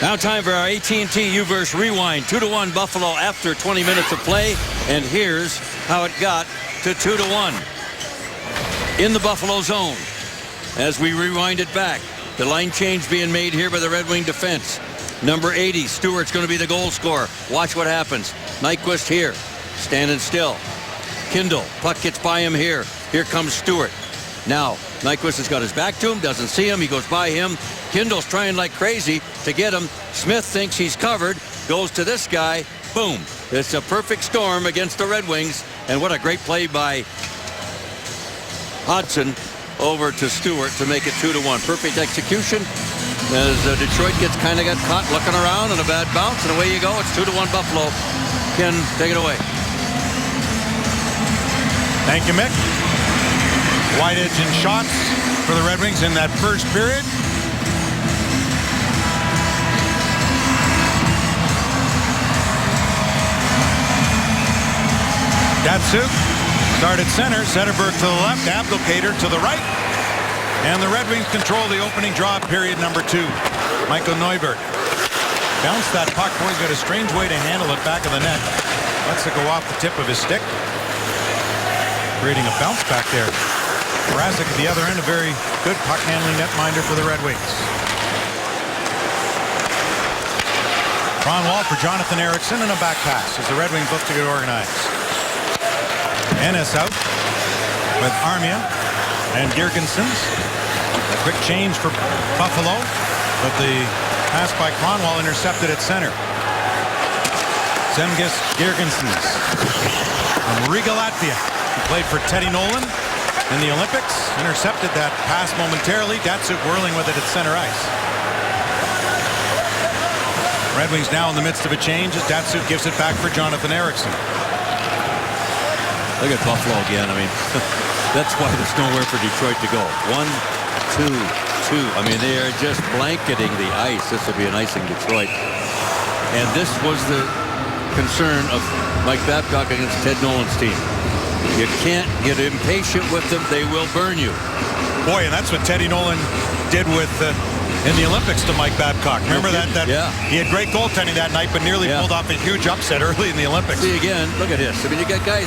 Speaker 4: Now time for our AT&T U-verse rewind. 2-1 Buffalo after 20 minutes of play. And here's how it got to 2-1. In the Buffalo zone. As we rewind it back. The line change being made here by the Red Wing defense. Number 80, Stewart's going to be the goal scorer. Watch what happens. Nyquist here, standing still. Kindle, puck gets by him here. Here comes Stewart. Now, Nyquist has got his back to him, doesn't see him. He goes by him. Kindle's trying like crazy to get him. Smith thinks he's covered, goes to this guy. Boom. It's a perfect storm against the Red Wings. And what a great play by Hodgson over to Stewart to make it 2-1. Perfect execution. As Detroit got caught looking around and a bad bounce, and away you go. It's 2-1 Buffalo. Ken, take it away.
Speaker 1: Thank you, Mick. Wide edge and shots for the Red Wings in that first period. Datsuk started center. Zetterberg to the left. Abdelkader to the right. And the Red Wings control the opening draw, period number 2. Michael Neuberg bounced that puck. Boy's got a strange way to handle it back of the net. Lets it go off the tip of his stick, creating a bounce back there. Mrazek at the other end, a very good puck handling netminder for the Red Wings. Kronwall for Jonathan Ericsson and a back pass as the Red Wings look to get organized. Ennis out with Armia and Girgensons. A quick change for Buffalo, but the pass by Kronwall intercepted at center. Zemgus Girgensons from Riga, Latvia. He played for Teddy Nolan in the Olympics. Intercepted that pass momentarily. Datsuk whirling with it at center ice. Red Wings now in the midst of a change as Datsuk gives it back for Jonathan Ericsson.
Speaker 4: Look at Buffalo again. I mean, that's why there's nowhere for Detroit to go. 1, 2, 2. I mean, they are just blanketing the ice. This will be an icing Detroit. And this was the concern of Mike Babcock against Ted Nolan's team. You can't get impatient with them. They will burn you.
Speaker 1: Boy, and that's what Teddy Nolan did with in the Olympics to Mike Babcock. Remember that?
Speaker 4: Yeah.
Speaker 1: He had great goaltending that night, but nearly pulled off a huge upset early in the Olympics.
Speaker 4: See again, look at this. I mean, you got guys,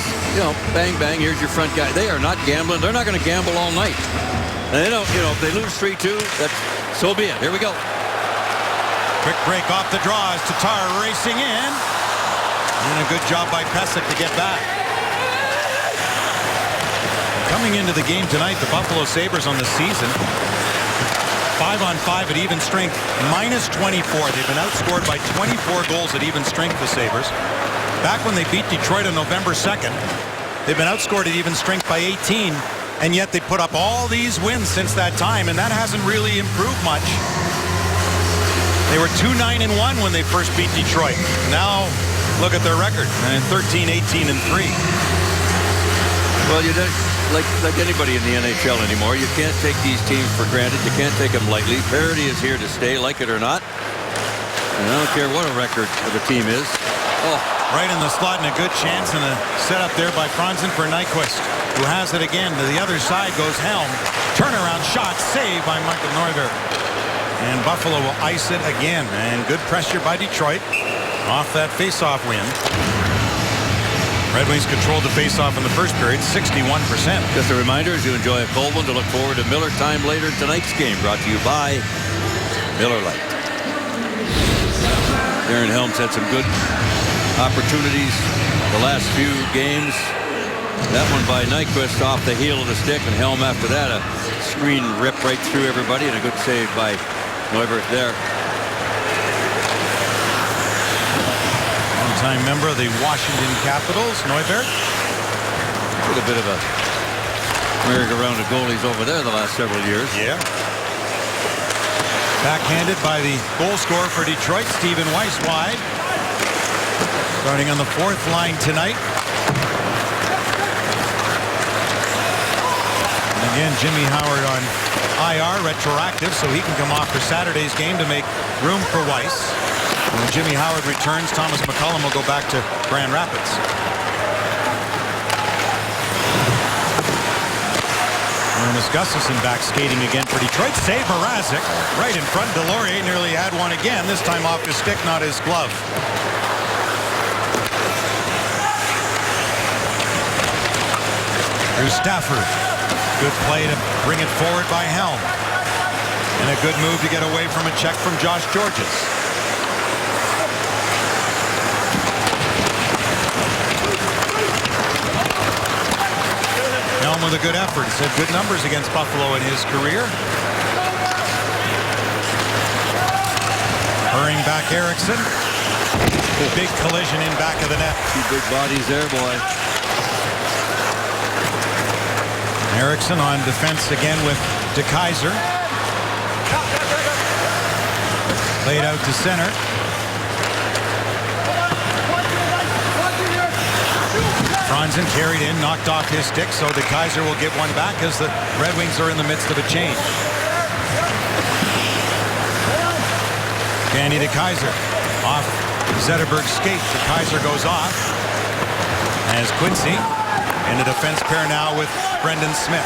Speaker 4: bang, bang, here's your front guy. They are not gambling. They're not going to gamble all night. And they don't, if they lose 3-2, that's so be it. Here we go.
Speaker 1: Quick break off the draw as Tatar racing in. And a good job by Pesek to get back. Coming into the game tonight, the Buffalo Sabres on the season, 5-on-5 at even strength, -24. They've been outscored by 24 goals at even strength, the Sabres. Back when they beat Detroit on November 2nd, they've been outscored at even strength by 18, and yet they put up all these wins since that time, and that hasn't really improved much. They were 2-9-1 when they first beat Detroit. Now look at their record, and 13-18-3.
Speaker 4: Well, you don't, like anybody in the NHL anymore, you can't take these teams for granted. You can't take them lightly. Parity is here to stay, like it or not. And I don't care what a record of a team is. Oh,
Speaker 1: right in the slot, and a good chance, and a setup there by Franzen for Nyquist, who has it again. To the other side goes Helm. Turnaround shot, saved by Michael Neuvirth. And Buffalo will ice it again. And good pressure by Detroit off that face-off win. Red Wings controlled the face-off in the first period, 61%.
Speaker 4: Just a reminder, as you enjoy a cold one, to look forward to Miller Time later tonight's game, brought to you by Miller Lite. Darren Helm's had some good opportunities the last few games. That one by Nyquist off the heel of the stick, and Helm after that, a screen rip right through everybody, and a good save by Neuvirth there.
Speaker 1: Longtime member of the Washington Capitals, Neuvirth.
Speaker 4: With a bit of a merry-go-round of goalies over there the last several years.
Speaker 1: Yeah. Backhanded by the goal scorer for Detroit, Stephen Weiss wide. Starting on the fourth line tonight. And again, Jimmy Howard on IR, retroactive, so he can come off for Saturday's game to make room for Weiss. When Jimmy Howard returns, Thomas McCollum will go back to Grand Rapids. Ernest Gustafsson back skating again for Detroit. Save Mrazek right in front. Delorier nearly had one again, this time off his stick, not his glove. Here's Stafford. Good play to bring it forward by Helm. And a good move to get away from a check from Josh Georges. Helm with a good effort. He's had good numbers against Buffalo in his career. Hurrying back Eriksson. Big collision in back of the net.
Speaker 4: Two big bodies there, boy.
Speaker 1: Eriksson on defense again with DeKeyser. Played out to center. Franzen carried in, knocked off his stick, so DeKeyser will get one back as the Red Wings are in the midst of a change. Danny DeKeyser off Zetterberg's skate. DeKeyser goes off as Quincy in the defense pair now with Brendan Smith.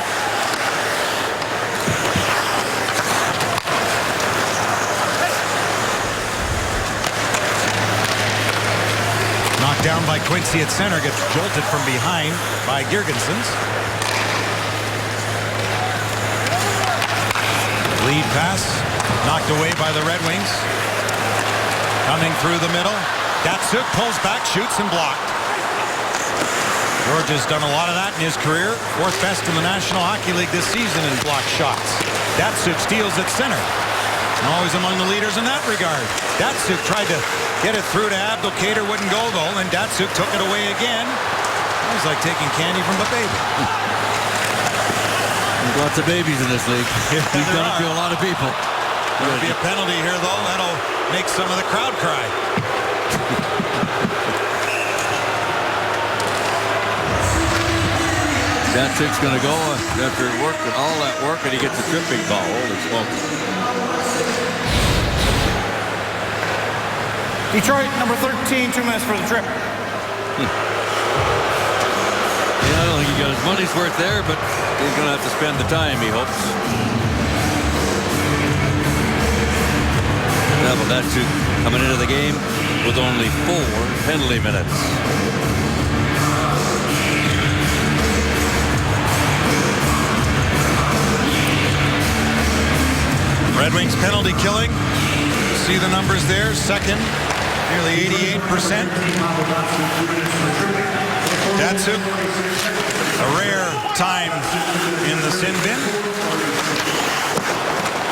Speaker 1: Knocked down by Quincy at center, gets jolted from behind by Girgensons. Lead pass knocked away by the Red Wings. Coming through the middle. Datsuk pulls back, shoots, and blocked. George has done a lot of that in his career. Fourth best in the National Hockey League this season in blocked shots. Datsuk steals at center. And always among the leaders in that regard. Datsuk tried to get it through to Abdelkader, wouldn't go though, and Datsuk took it away again. It was like taking candy from a baby.
Speaker 4: There's lots of babies in this league. He's done it to a lot of people.
Speaker 1: There'll be a penalty here though. That'll make some of the crowd cry.
Speaker 4: Datsuk's going to go after work and all that work, and he gets a tripping ball. Holy smokes.
Speaker 5: Detroit, number 13, 2 minutes for the trip.
Speaker 4: Yeah, I don't think he got his money's worth there, but he's going to have to spend the time, he hopes. Pavel Datsuk coming into the game with only 4 penalty minutes.
Speaker 1: Red Wings penalty killing. See the numbers there. Second, nearly 88%. Datsuk, a rare time in the sin bin.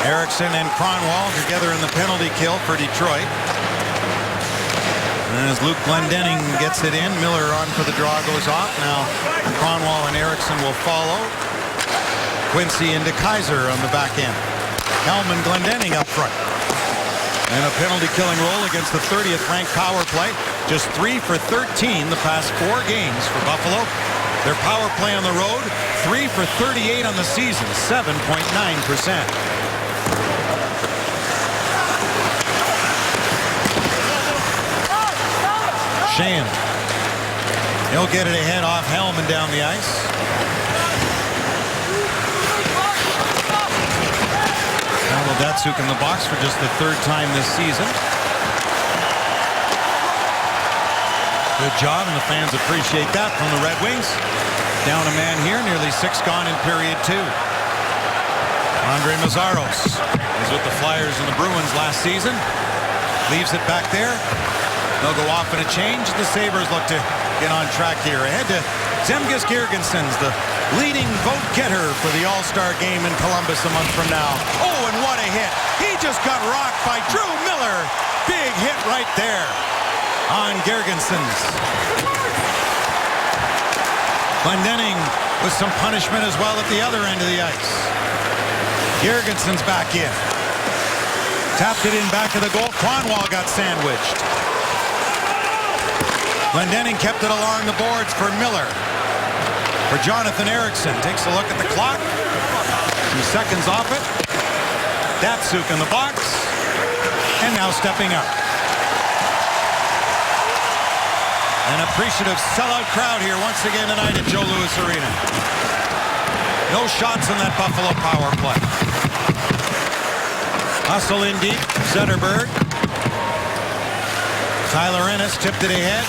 Speaker 1: Eriksson and Kronwall together in the penalty kill for Detroit. And as Luke Glendening gets it in, Miller on for the draw goes off. Now Kronwall and Eriksson will follow. Quincy and DeKeyser on the back end. Helm and Glendening up front. And a penalty-killing role against the 30th ranked power play. Just 3 for 13 the past 4 games for Buffalo. Their power play on the road, 3 for 38 on the season, 7.9%. Sheahan. He'll get it ahead off Hellman down the ice. Pavel Datsyuk in the box for just the 3rd time this season. Good job, and the fans appreciate that from the Red Wings. Down a man here, nearly 6 gone in period 2. Andre Mazaros was with the Flyers and the Bruins last season. Leaves it back there. They'll go off in a change. The Sabres look to get on track here. Ahead to Zemgus Girgensons, the leading vote getter for the All-Star game in Columbus a month from now. Oh, and what a hit. He just got rocked by Drew Miller. Big hit right there on Girgensons. Glendening with some punishment as well at the other end of the ice. Girgensons back in. Tapped it in back of the goal. Kronwall got sandwiched. Glendening kept it along the boards for Miller. For Jonathan Ericsson. Takes a look at the clock. 2 seconds off it. Datsyuk in the box. And now stepping up. An appreciative sellout crowd here once again tonight at Joe Louis Arena. No shots in that Buffalo power play. Hustle in deep. Zetterberg. Tyler Ennis tipped it ahead.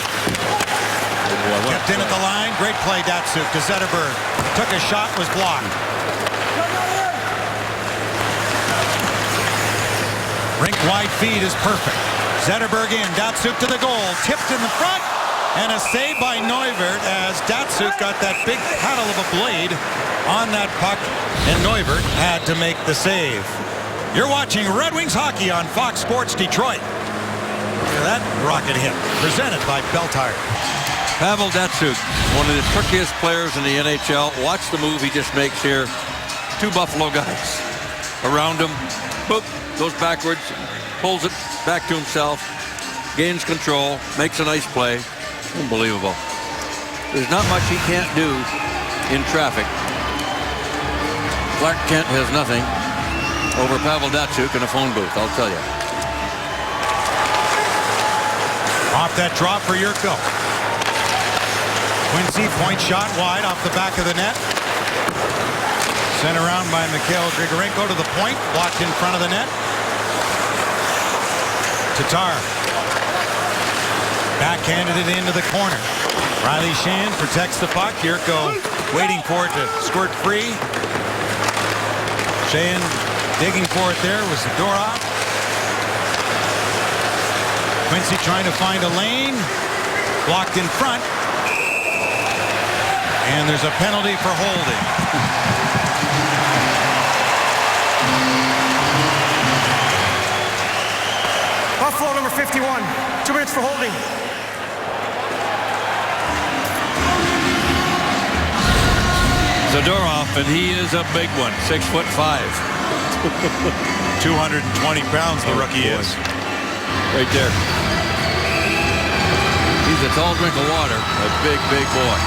Speaker 1: Kept in at the line. Great play, Datsyuk to Zetterberg. Took a shot, was blocked. Rink wide feed is perfect. Zetterberg in. Datsyuk to the goal. Tipped in the front. And a save by Neuvirth as Datsyuk got that big paddle of a blade on that puck. And Neuvirth had to make the save. You're watching Red Wings hockey on Fox Sports Detroit. That rocket hit, presented by Bell Tire.
Speaker 4: Pavel Datsyuk, one of the trickiest players in the NHL. Watch the move he just makes here. 2 Buffalo guys around him. Boop, goes backwards, pulls it back to himself, gains control, makes a nice play. Unbelievable. There's not much he can't do in traffic. Clark Kent has nothing over Pavel Datsyuk in a phone booth, I'll tell you.
Speaker 1: Off that drop for Yurko. Quincy, point shot wide off the back of the net. Sent around by Mikhail Grigorenko to the point. Blocked in front of the net. Tatar. Backhanded it into the corner. Riley Sheahan protects the puck. Yurko waiting for it to squirt free. Sheahan digging for it there was Zadorov. Quincy trying to find a lane. Blocked in front. And there's a penalty for holding.
Speaker 5: Buffalo number 51. 2 minutes for holding.
Speaker 4: Zadorov, and he is a big one, 6'5".
Speaker 1: 220 pounds the rookie is.
Speaker 4: Right there. He's a tall drink of water. A big, big boy.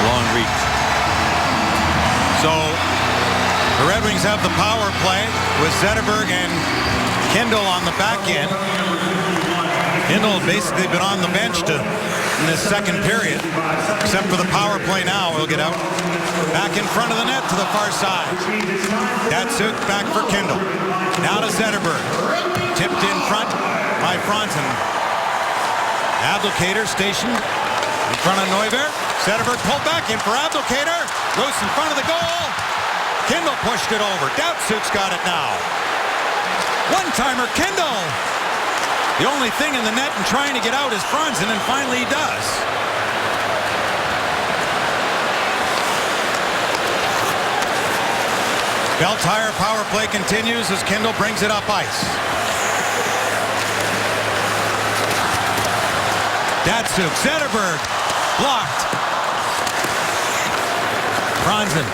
Speaker 4: Long reach.
Speaker 1: So the Red Wings have the power play with Zetterberg and Kendall on the back end. Kendall basically been on the bench in this second period, except for the power play now. He'll get out. Back in front of the net to the far side. Datsyuk back for Kendall. Now to Zetterberg. Tipped in front by Franzen. Abdelkader stationed in front of Neuvirth. Zetterberg pulled back in for Abdelkader. Loose in front of the goal. Kendall pushed it over. Datsyuk's got it now. One-timer Kendall. The only thing in the net and trying to get out is Franzen, and finally he does. Bell Tire power play continues as Kendall brings it up ice. Datsyuk, Zetterberg, blocked. Franzen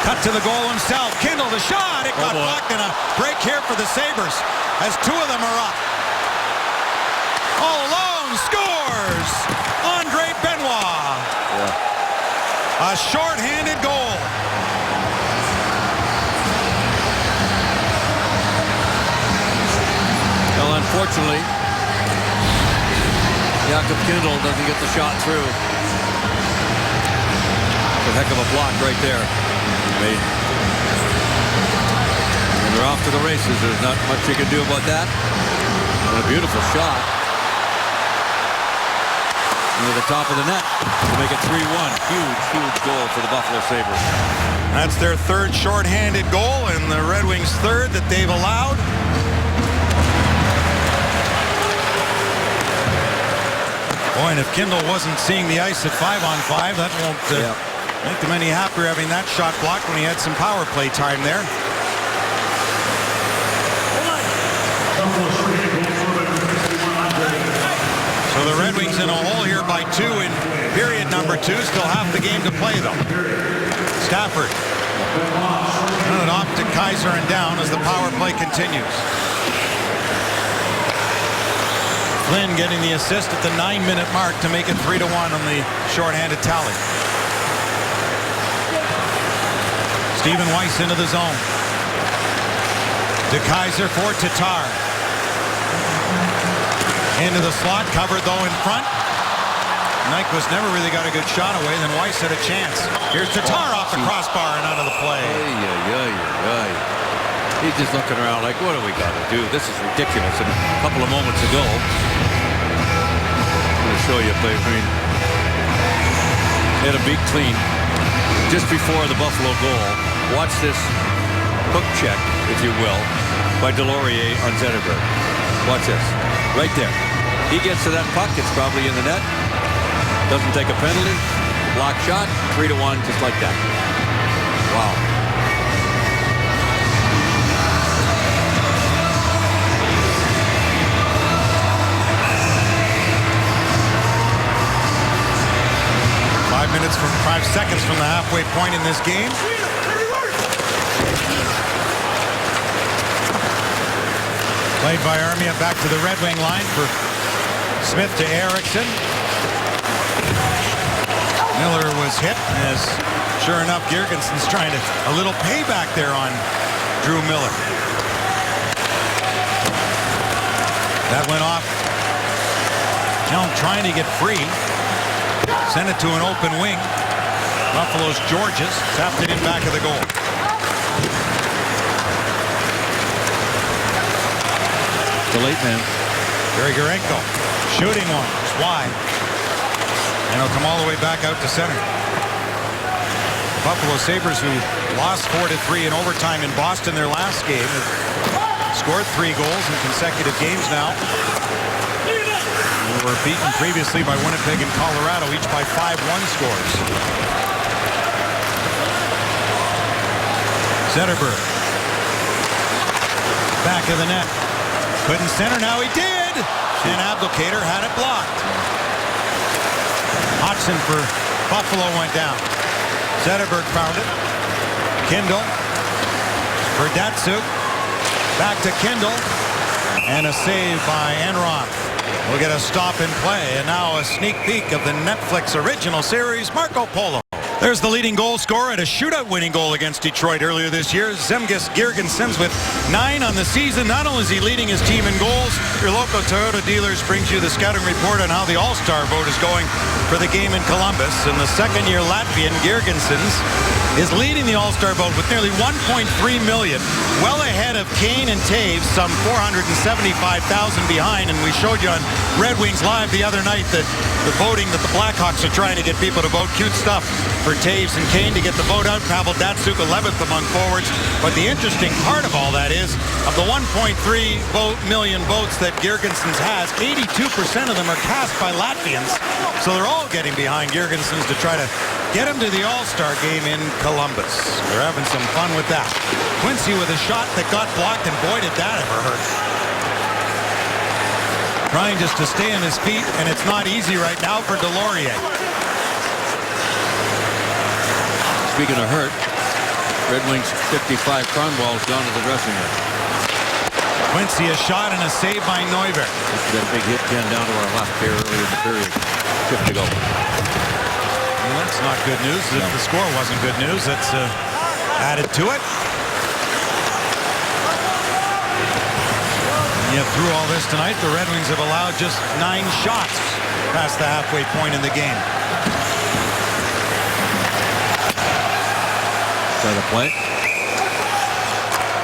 Speaker 1: Cut to the goal himself. Kindle the shot. It got blocked, and a break here for the Sabres as two of them are up. All alone scores. Andre Benoit. A short-handed goal.
Speaker 4: Well, unfortunately, Jakob Kindl doesn't get the shot through. A heck of a block right there. Made. And they're off to the races. There's not much you can do about that. And a beautiful shot. Into the top of the net to make it 3-1. Huge goal for the Buffalo Sabres.
Speaker 1: That's their third short-handed goal, and the Red Wings' third that they've allowed. Boy, and if Kindle wasn't seeing the ice at 5-on-5, that won't make them any happier having that shot blocked when he had some power play time there. So the Red Wings in a hole here by 2 in period number 2. Still half the game to play, though. Stafford. And off to Kaiser and down as the power play continues. Flynn getting the assist at the 9-minute mark to make it 3-1 on the shorthanded tally. Stephen Weiss into the zone. De Kaiser for Tatar. Into the slot, covered though in front. Nyquist never really got a good shot away, then Weiss had a chance. Here's Tatar off the crossbar and out of the play.
Speaker 4: He's just looking around like, what do we got to do? This is ridiculous. And a couple of moments ago, I'm going to show you a play. I mean, they had a big clean just before the Buffalo goal. Watch this hook check, if you will, by Delorier on Zetterberg. Watch this. Right there. He gets to that puck. It's probably in the net. Doesn't take a penalty. Block shot. 3-1, just like that. Wow.
Speaker 1: Minutes from 5 seconds from the halfway point in this game. Played by Armia back to the Red Wing line for Smith to Eriksson. Miller was hit as sure enough Girgensons trying to a little payback there on Drew Miller. That went off. Now trying to get free. Send it to an open wing. Buffalo's Georges tapped it in back of the goal.
Speaker 4: The late man.
Speaker 1: Grigorenko shooting one. It's wide. And it'll come all the way back out to center. Buffalo Sabres, who lost 4-3 in overtime in Boston their last game, have scored 3 goals in consecutive games now. Were beaten previously by Winnipeg and Colorado, each by 5-1 scores. Zetterberg. Back of the net. Couldn't center, now he did! And Abdelkader had it blocked. Hodgson for Buffalo went down. Zetterberg found it. Kindl for Datsyuk. Back to Kindl. And a save by Enroth. We'll get a stop and play, and now a sneak peek of the Netflix original series, Marco Polo. There's the leading goal scorer at a shootout winning goal against Detroit earlier this year. Zemgus Girgensons with 9 on the season. Not only is he leading his team in goals, your local Toyota dealers brings you the scouting report on how the All-Star vote is going for the game in Columbus. And the second-year Latvian Girgensons is leading the All-Star vote with nearly 1.3 million, well ahead of Kane and Taves, some 475,000 behind. And we showed you on Red Wings Live the other night that the voting that the Blackhawks are trying to get people to vote. Cute stuff for Taves and Kane to get the vote out. Pavel Datsyuk 11th among forwards. But the interesting part of all that is, of the 1.3 million votes that Girgensons has, 82% of them are cast by Latvians. So they're all getting behind Girgensons to try to get him to the All-Star game in Columbus. They're having some fun with that. Quincy with a shot that got blocked, and boy did that ever hurt. Trying just to stay on his feet, and it's not easy right now for Delorier.
Speaker 4: Speaking of hurt, Red Wings 55. Kronwall's gone to the dressing room.
Speaker 1: Quincy, a shot and a save by Neuvirth.
Speaker 4: That big hit Ken down to our left here early in the period. 50 to go.
Speaker 1: Well, that's not good news. If the score wasn't good news, that's added to it. And yet through all this tonight, the Red Wings have allowed just 9 shots past the halfway point in the game.
Speaker 4: Try to play.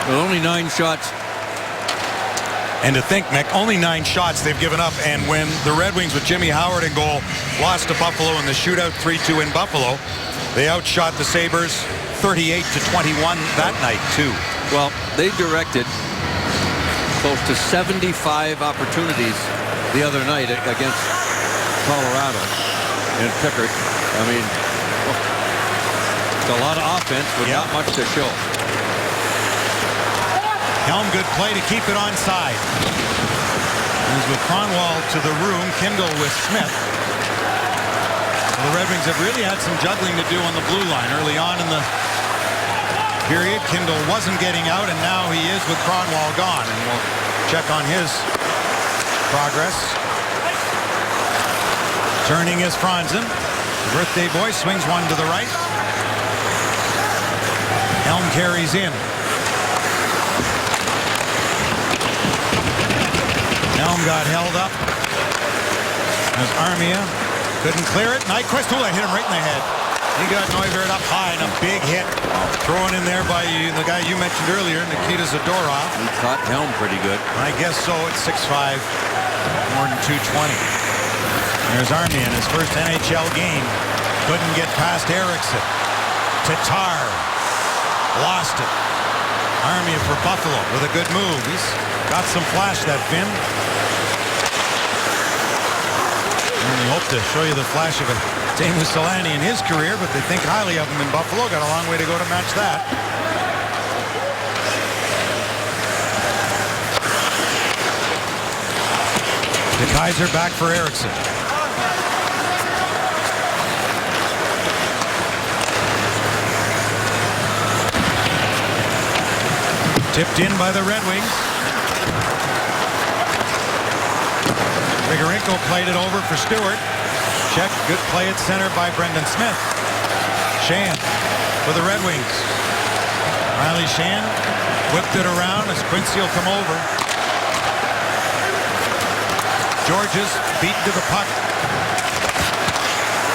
Speaker 4: Well, only 9 shots.
Speaker 1: And to think, Mick, only 9 shots they've given up. And when the Red Wings with Jimmy Howard in goal lost to Buffalo in the shootout 3-2 in Buffalo, they outshot the Sabres 38-21 that night, too.
Speaker 4: Well, they directed close to 75 opportunities the other night against Colorado and Pickard. I mean, it's a lot of offense with not much to show.
Speaker 1: Helm, good play to keep it onside. He's with Kronwall to the room. Kindle with Smith. Well, the Red Wings have really had some juggling to do on the blue line. Early on in the period, Kindle wasn't getting out, and now he is with Kronwall gone. And we'll check on his progress. Turning is Franzen. The birthday boy swings one to the right. Helm carries in. Helm got held up as Armia couldn't clear it. Nyquist, that hit him right in the head. He got Neuvirth up high and a big hit thrown in there by the guy you mentioned earlier, Nikita Zadorov.
Speaker 4: He caught Helm pretty good.
Speaker 1: I guess so. It's 6'5", more than 220. There's Armia in his first NHL game. Couldn't get past Eriksson. Tatar lost it. Armia for Buffalo with a good move. He's got some flash, that Finn. And we hope to show you the flash of a Teemu Selanne in his career, but they think highly of him in Buffalo. Got a long way to go to match that. De Keyser back for Eriksson. Tipped in by the Red Wings. Grigorenko played it over for Stewart. Check, good play at center by Brendan Smith. Shan for the Red Wings. Riley Shan whipped it around as Quincy will come over. Georges beaten to the puck.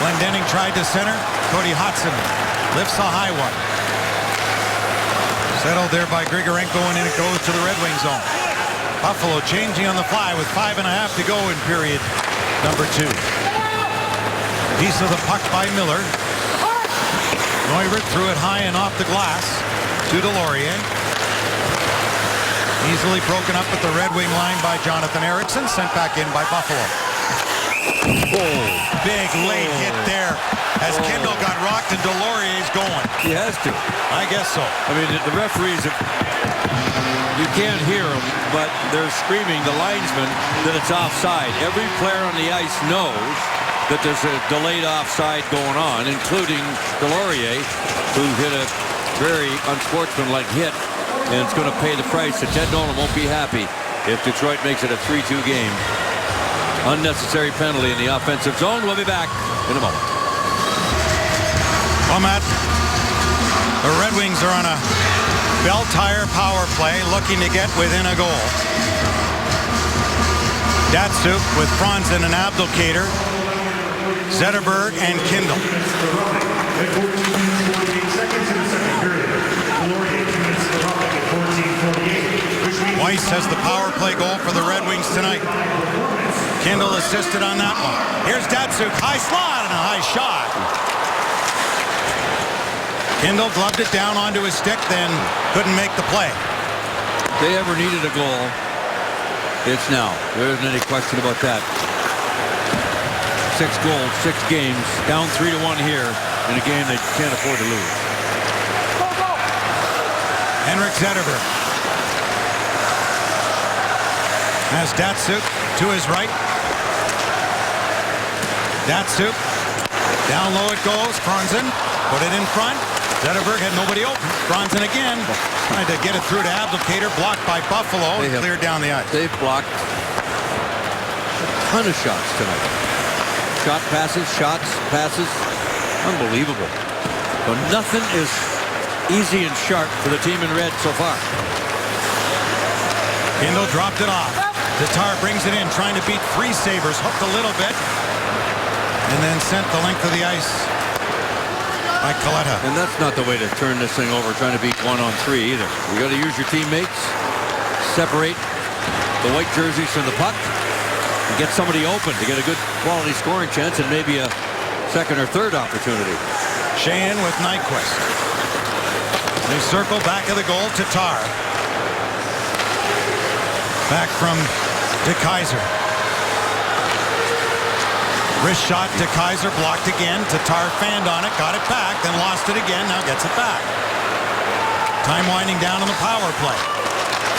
Speaker 1: Glendening tried to center. Cody Hodgson lifts a high one. Settled there by Grigorenko, and in it goes to the Red Wing zone. Buffalo changing on the fly with 5.5 to go in period number 2. Piece of the puck by Miller. Neuvirth threw it high and off the glass to Delorier. Easily broken up at the Red Wing line by Jonathan Eriksson. Sent back in by Buffalo. Oh, big late hit there as Kindle got rocked and Delorier's going.
Speaker 4: He has to.
Speaker 1: I guess so.
Speaker 4: I mean, the referees, you can't hear them, but they're screaming, the linesman, that it's offside. Every player on the ice knows that there's a delayed offside going on, including Delorier, who hit a very unsportsmanlike hit, and it's going to pay the price. And Ted Nolan won't be happy if Detroit makes it a 3-2 game. Unnecessary penalty in the offensive zone. We'll be back in a moment.
Speaker 1: Well, Matt, the Red Wings are on a Bell Tire power play, looking to get within a goal. Datsuk with Franzen and Abdelkader, Zetterberg and Kindle. Weiss has the power play goal for the Red Wings tonight. Kindle assisted on that one. Here's Datsuk, high slot and a high shot. Kindle gloved it down onto his stick, then couldn't make the play.
Speaker 4: If they ever needed a goal, it's now. There isn't any question about that. 6 goals, 6 games, down 3-1 here in a game they can't afford to lose.
Speaker 1: Henrik Zetterberg has Datsuk to his right. Datsuk, down low it goes. Franzen put it in front. Zetterberg had nobody open. Bronson again trying to get it through to Abdelkader. Blocked by Buffalo. Cleared down the ice.
Speaker 4: They've blocked a ton of shots tonight. Shot passes, shots, passes. Unbelievable. But nothing is easy and sharp for the team in red so far.
Speaker 1: Kindle dropped it off. Tatar brings it in, trying to beat three Sabres. Hooked a little bit. And then sent the length of the ice by Kaleta.
Speaker 4: And that's not the way to turn this thing over, trying to beat 1-on-3 either. You got to use your teammates, separate the white jerseys from the puck, and get somebody open to get a good quality scoring chance and maybe a second or third opportunity.
Speaker 1: Sheahan with Nyquist. They circle back of the goal. Tatar. Back from DeKeyser. Wrist shot to Kaiser, blocked again. Tatar fanned on it, got it back, then lost it again, now gets it back. Time winding down on the power play.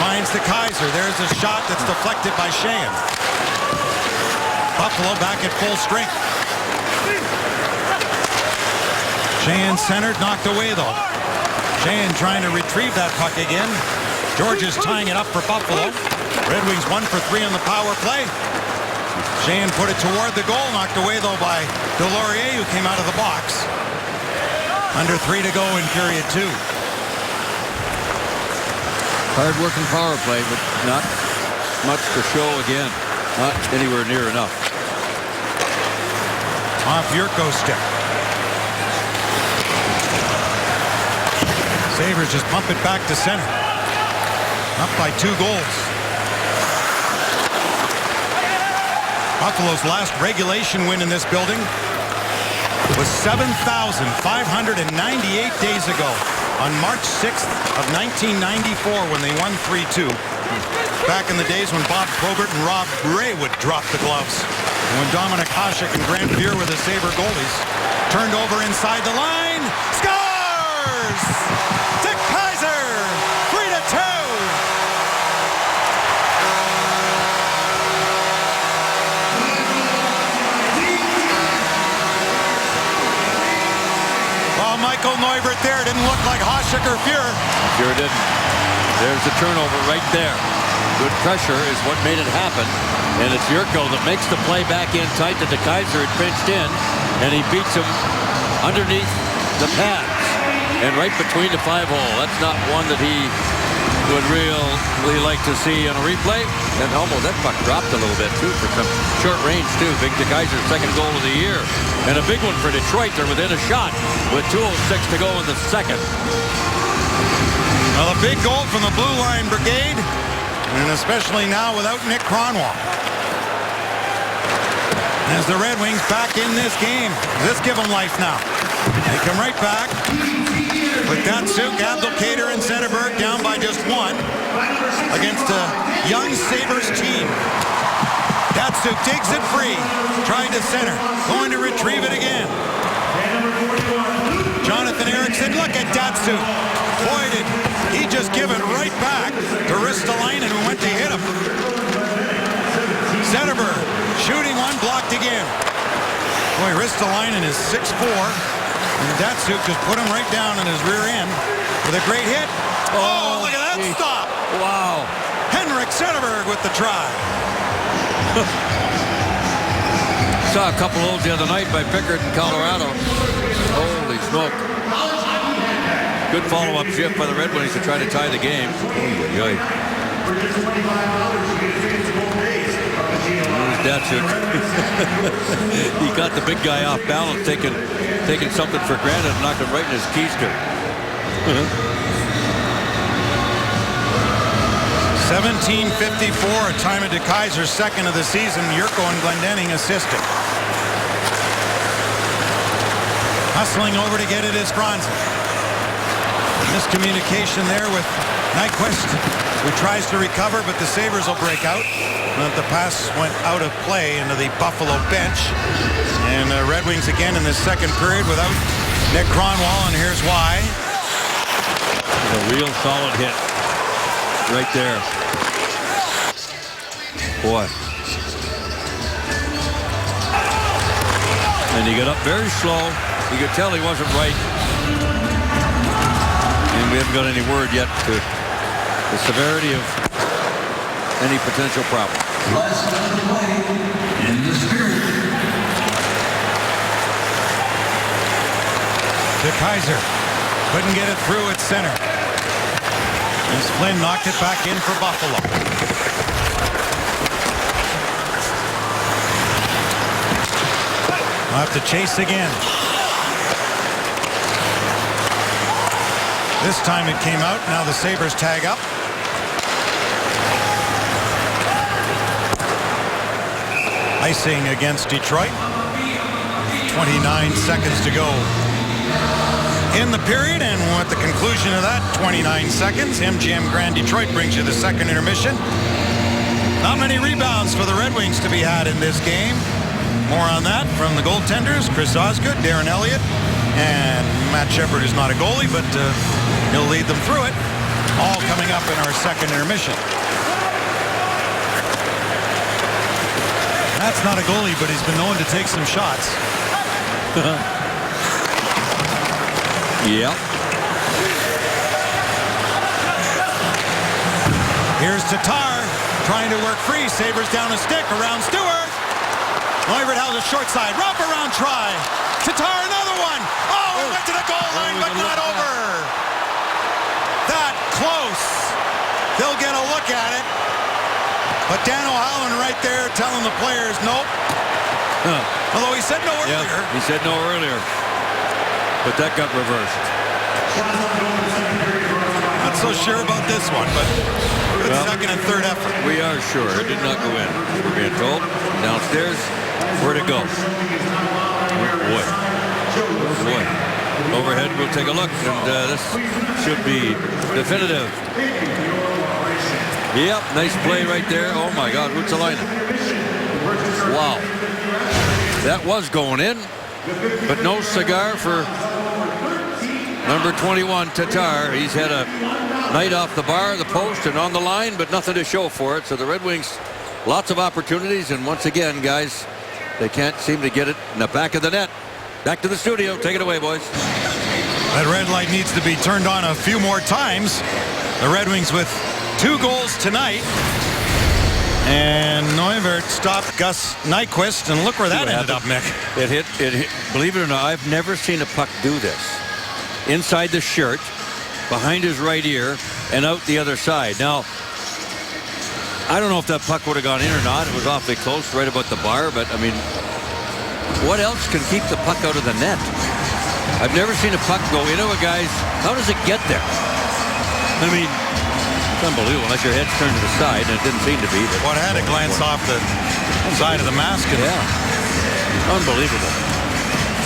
Speaker 1: Finds the Kaiser. There's a shot that's deflected by Sheahan. Buffalo back at full strength. Sheahan centered, knocked away though. Sheahan trying to retrieve that puck again. George is tying it up for Buffalo. Red Wings 1 for 3 on the power play. Sheahan put it toward the goal, knocked away though by Delorier, who came out of the box. Under 3 to go in period 2.
Speaker 4: Hard working power play, but not much to show again. Not anywhere near enough.
Speaker 1: Off Yurko's stick. Sabres just pump it back to center. Up by 2 goals. Buffalo's last regulation win in this building was 7,598 days ago on March 6th of 1994 when they won 3-2. Back in the days when Bob Probert and Rob Ray would drop the gloves. And when Dominic Hasek and Grant Fuhr were the Sabre goalies. Turned over inside the line. Scores! Dick Kaiser! 3-2! Michael Neubert there didn't look like Hasek or Fuhr.
Speaker 4: Sure didn't. There's the turnover right there. Good pressure is what made it happen. And it's Yurko that makes the play back in tight to DeKeyser. It pinched in, and he beats him underneath the pads and right between the 5-hole. That's not one that he would really like to see on a replay. And almost that puck dropped a little bit too for some short range too. Big DeKeyser's second goal of the year, and a big one for Detroit. They're within a shot with 2:06 to go in the second.
Speaker 1: Well, a big goal from the Blue Line Brigade, and especially now without Nick Kronwall. As the Red Wings back in this game, let's give them life now. They come right back. With Datsyuk, Abdelkader, and Zetterberg down by just 1 against a young Sabres team. Datsyuk digs it free, trying to center, going to retrieve it again. Jonathan Ericsson, look at Datsyuk. Boy, did he just give it right back to Ristolainen, who went to hit him. Zetterberg shooting one, blocked again. Boy, Ristolainen is 6'4". And Datsyuk just put him right down on his rear end with a great hit. Oh, look at that stop.
Speaker 4: Wow.
Speaker 1: Henrik Zetterberg with the try.
Speaker 4: Saw a couple holes the other night by Pickard in Colorado. Holy smoke. Good follow-up shift by the Red Wings to try to tie the game. Datsyuk. He got the big guy off balance, taking something for granted and knocked him right in his keister.
Speaker 1: 17:54, a time of DeKeyser's second of the season. Yurko and Glendening assisted. Hustling over to get it is Bronson. Miscommunication there with Nyquist, who tries to recover, but the Sabres will break out. The pass went out of play into the Buffalo bench. And the Red Wings again in this second period without Nick Kronwall, and here's why.
Speaker 4: A real solid hit right there. Boy. And he got up very slow. You could tell he wasn't right. we haven't got any word yet to the severity of any potential problem.
Speaker 6: Last play in this period.
Speaker 1: DeKaiser couldn't get it through at center. As Flynn knocked it back in for Buffalo. We'll have to chase again. This time it came out. Now the Sabres tag up. Icing against Detroit. 29 seconds to go in the period, and at the conclusion of that 29 seconds, MGM Grand Detroit brings you the second intermission. Not many rebounds for the Red Wings to be had in this game. More on that from the goaltenders, Chris Osgood, Darren Elliott, and Matt Shepard is not a goalie, but he'll lead them through it. All coming up in our second intermission. That's not a goalie, but he's been known to take some shots.
Speaker 4: Yeah.
Speaker 1: Here's Tatar trying to work free. Sabres down a stick around Stewart. Neuvert has a short side. Wrap around try. Tatar another one. Oh, it went to the goal line, but not over. That close. They'll get a look at it. But Dan O'Halloran right there telling the players nope. Although he said no earlier.
Speaker 4: Yeah, he said no earlier. But that got reversed.
Speaker 1: Not so sure about this one, but good second and third effort.
Speaker 4: We are sure it did not go in. We're being told downstairs. Where'd it go? Oh, boy. Oh, boy. Overhead, we'll take a look, and this should be definitive. Yep, nice play right there. Oh my God, Ruotsalainen. Wow. That was going in, but no cigar for number 21, Tatar. He's had a night off the bar, the post, and on the line, but nothing to show for it. So the Red Wings, lots of opportunities, and once again, guys, they can't seem to get it in the back of the net. Back to the studio. Take it away, boys.
Speaker 1: That red light needs to be turned on a few more times. The Red Wings with 2 goals tonight. And Neuvert stopped Gus Nyquist, and look where that ended up, Mick.
Speaker 4: It hit, believe it or not, I've never seen a puck do this. Inside the shirt, behind his right ear, and out the other side. Now, I don't know if that puck would have gone in or not. It was awfully close, right about the bar, but I mean, what else can keep the puck out of the net? I've never seen a puck go into a guy's. How does it get there? I mean, it's unbelievable unless your head's turned to the side, and it didn't seem to be.
Speaker 1: What had to glance off the side of the mask? And
Speaker 4: yeah, unbelievable.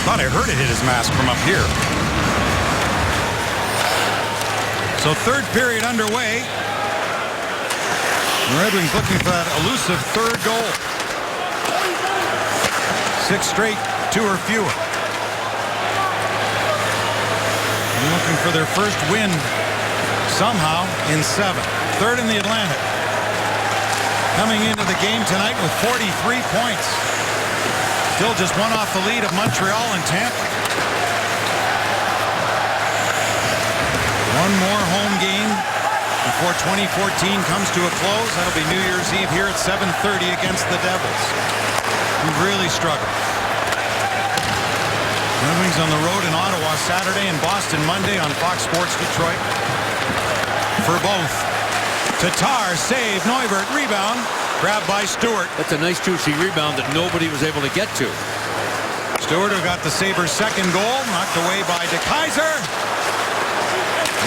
Speaker 1: Thought I heard it hit his mask from up here. So third period underway. The Red Wings looking for that elusive third goal. 6 straight, 2 or fewer. And looking for their first win somehow in 7. Third in the Atlantic. Coming into the game tonight with 43 points. Still just 1 off the lead of Montreal and Tampa. 1 more home game before 2014 comes to a close. That'll be New Year's Eve here at 7:30 against the Devils, who've really struggled. Red Wings on the road in Ottawa Saturday and Boston Monday on Fox Sports Detroit. For both. Tatar, save, Neuvert, rebound, grabbed by Stewart.
Speaker 4: That's a nice juicy rebound that nobody was able to get to.
Speaker 1: Stewart, who got the Sabres' second goal, knocked away by DeKaiser.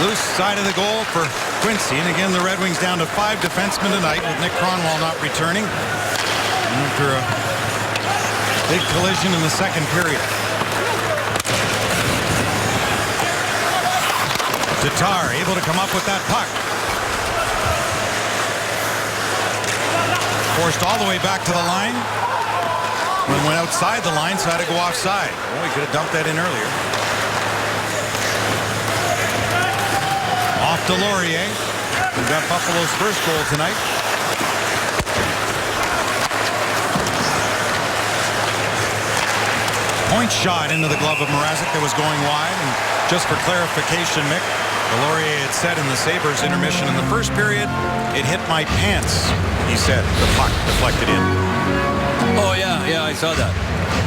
Speaker 1: Loose side of the goal for Quincy. And again, the Red Wings down to 5 defensemen tonight with Nick Kronwall not returning after a big collision in the second period. Tatar able to come up with that puck. Forced all the way back to the line. When went outside the line, so had to go offside. Well, he could have dumped that in earlier. Off to Laurier. Who got Buffalo's first goal tonight. Point shot into the glove of Mrazek that was going wide. And just for clarification, Mick, Laurier had said in the Sabres intermission in the first period, it hit my pants, he said. The puck deflected in.
Speaker 4: Oh, yeah, I saw that.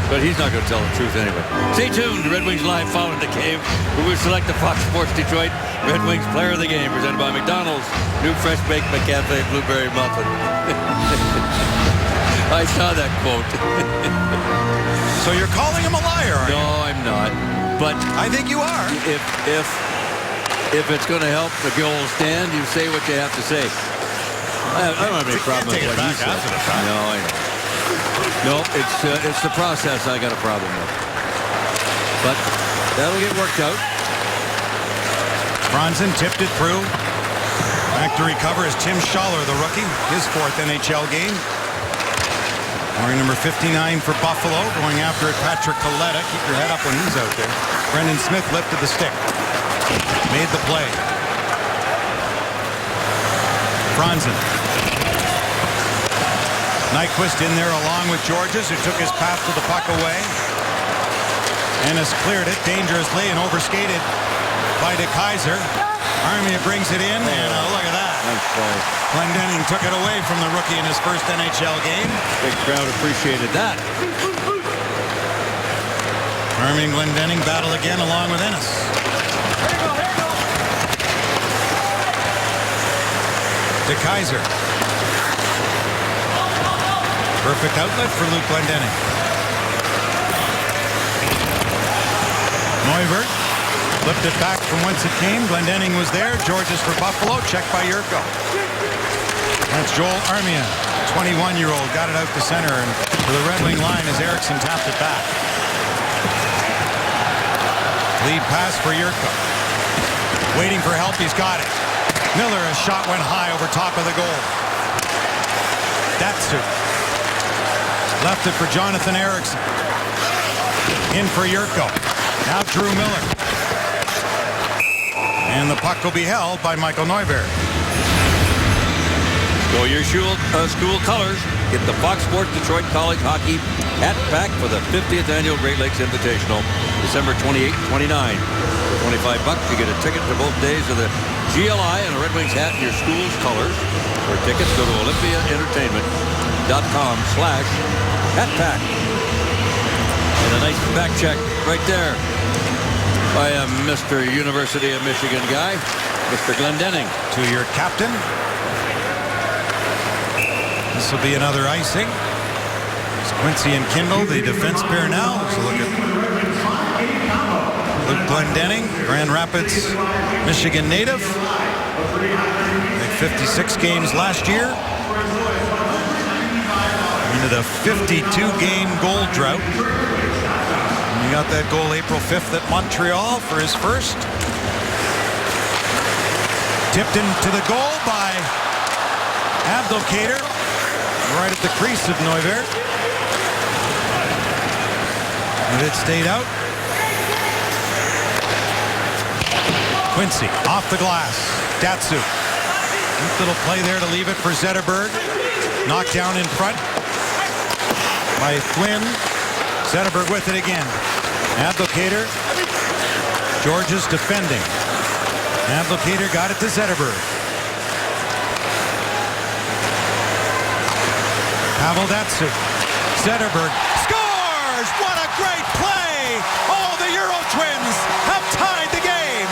Speaker 4: But he's not going to tell the truth anyway. Stay tuned. Red Wings Live following the game. We will select the Fox Sports Detroit Red Wings Player of the Game, presented by McDonald's. New fresh baked McCafe blueberry muffin. I saw that quote.
Speaker 1: So you're calling him a liar, are you?
Speaker 4: No, I'm not. But
Speaker 1: I think you are.
Speaker 4: If it's going to help the goal stand, you say what you have to say. I don't have any problem with what he said. No, I know. No, it's the process I got a problem with. But that'll get worked out.
Speaker 1: Franzen tipped it through. Back to recover is Tim Schaller, the rookie. His 4th NHL game. Wearing number 59 for Buffalo. Going after it, Patrick Coletta. Keep your head up when he's out there. Brendan Smith lifted the stick. Made the play. Franzen. Nyquist in there along with Georges, who took his path to the puck away. Ennis cleared it dangerously and overskated by DeKeyser. Armia brings it in, and look at that.
Speaker 4: Nice play.
Speaker 1: Glendening took it away from the rookie in his first NHL game.
Speaker 4: Big crowd appreciated that.
Speaker 1: Armia and Glendening battle again along with Ennis. DeKeyser. Perfect outlet for Luke Glendening. Neuvert flipped it back from whence it came. Glendening was there. Georges for Buffalo. Checked by Yurko. That's Joel Armia, 21-year-old. Got it out to center and to the Red Wing line as Eriksson tapped it back. Lead pass for Yurko. Waiting for help. He's got it. Miller, a shot went high over top of the goal. Datsyuk. Left it for Jonathan Eriksson. In for Yurko. Now Drew Miller. And the puck will be held by Michael Neuberg.
Speaker 4: Go your school colors. Get the Fox Sports Detroit College Hockey Hat Pack for the 50th Annual Great Lakes Invitational, December 28 29. For $25, you get a ticket to both days of the GLI and a Red Wings hat in your school's colors. For tickets, go to olympiaentertainment.com/hat pack. And a nice back check right there by a Mr. University of Michigan guy, Mr. Glendening.
Speaker 1: To your captain. This will be another icing. It's Quincy and Kindle, the defense pair now. Let's look at Luke Glendening, Grand Rapids, Michigan native. Made 56 games last year. Into the 52-game goal drought. And he got that goal April 5th at Montreal for his first. Tipped into the goal by Abdelkader. Right at the crease of Neuberg. And it stayed out. Quincy off the glass. Datsyuk. Little play there to leave it for Zetterberg. Knocked down in front by Flynn. Zetterberg with it again. Abdelkader. Georges defending. Abdelkader got it to Zetterberg. Pavel Datsyuk. Zetterberg scores! What a great play! Oh, the Euro Twins have tied the game!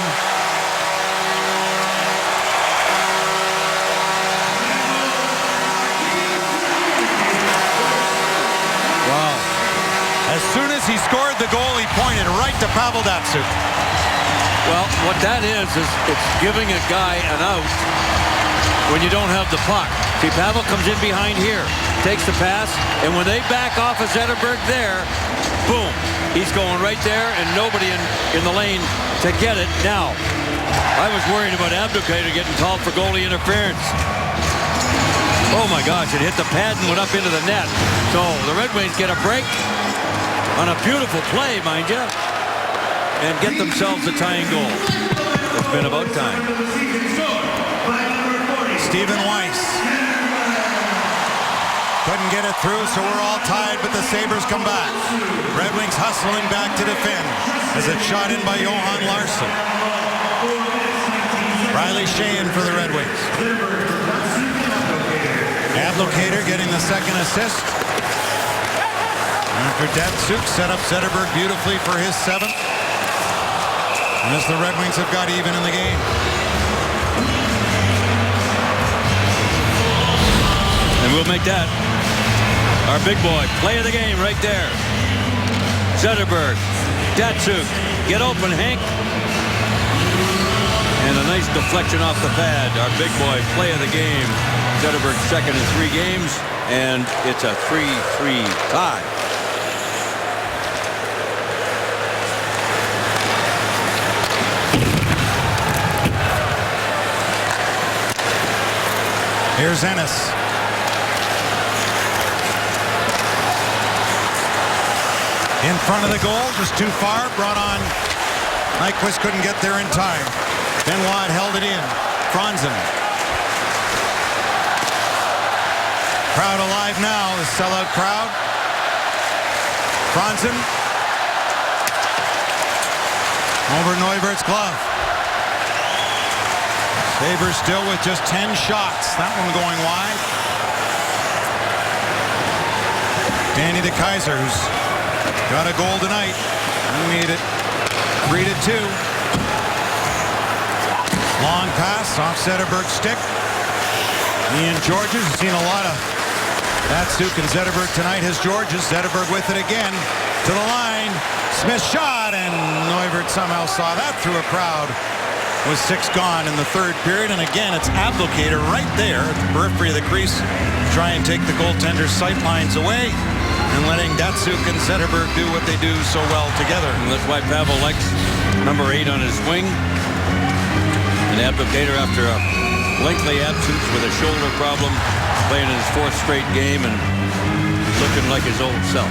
Speaker 4: Wow.
Speaker 1: As soon as he scored the goal, he pointed right to Pavel Datsyuk.
Speaker 4: Well, what that is it's giving a guy an out when you don't have the puck. See, Pavel comes in behind here, takes the pass, and when they back off of Zetterberg there, boom, he's going right there, and nobody in the lane to get it. Now, I was worried about Abdelkader getting called for goalie interference. Oh my gosh, it hit the pad and went up into the net. So the Red Wings get a break on a beautiful play, mind you, and get themselves a tying goal. It's been about time.
Speaker 1: Stephen Weiss. Couldn't get it through, so we're all tied, but the Sabres come back. Red Wings hustling back to defend as it's shot in by Johan Larsson. Riley Sheahan for the Red Wings. Abdelkader getting the second assist. After Datsuk set up Zetterberg beautifully for his 7th. And as the Red Wings have got even in the game.
Speaker 4: And we'll make that our big boy play of the game right there. Zetterberg, Datsuk, get open, Hank. And a nice deflection off the pad. Our big boy play of the game. Zetterberg second in 3 games, and it's a 3-3 tie.
Speaker 1: Here's Ennis. In front of the goal, just too far, brought on. Nyquist couldn't get there in time. Benoit held it in. Franzen. Crowd alive now, the sellout crowd. Franzen. Over Neuvirth's glove. Sabres still with just 10 shots. That one going wide. Danny DeKeyser, who's got a goal tonight. We need it. 3-2. Long pass off Zetterberg's stick. Ian Georges has seen a lot of Datsuk and Zetterberg tonight. His Georges. Zetterberg with it again. To the line. Smith shot, and Neuvirth somehow saw that through a crowd. With 6 gone in the 3rd period, and again it's Abdelkader right there at the periphery of the crease, try and take the goaltender's sight lines away, and letting Datsuk and Zetterberg do what they do so well together.
Speaker 4: And that's why Pavel likes number 8 on his wing. And Abdelkader, after a lengthy absence with a shoulder problem, playing in his 4th straight game and looking like his old self.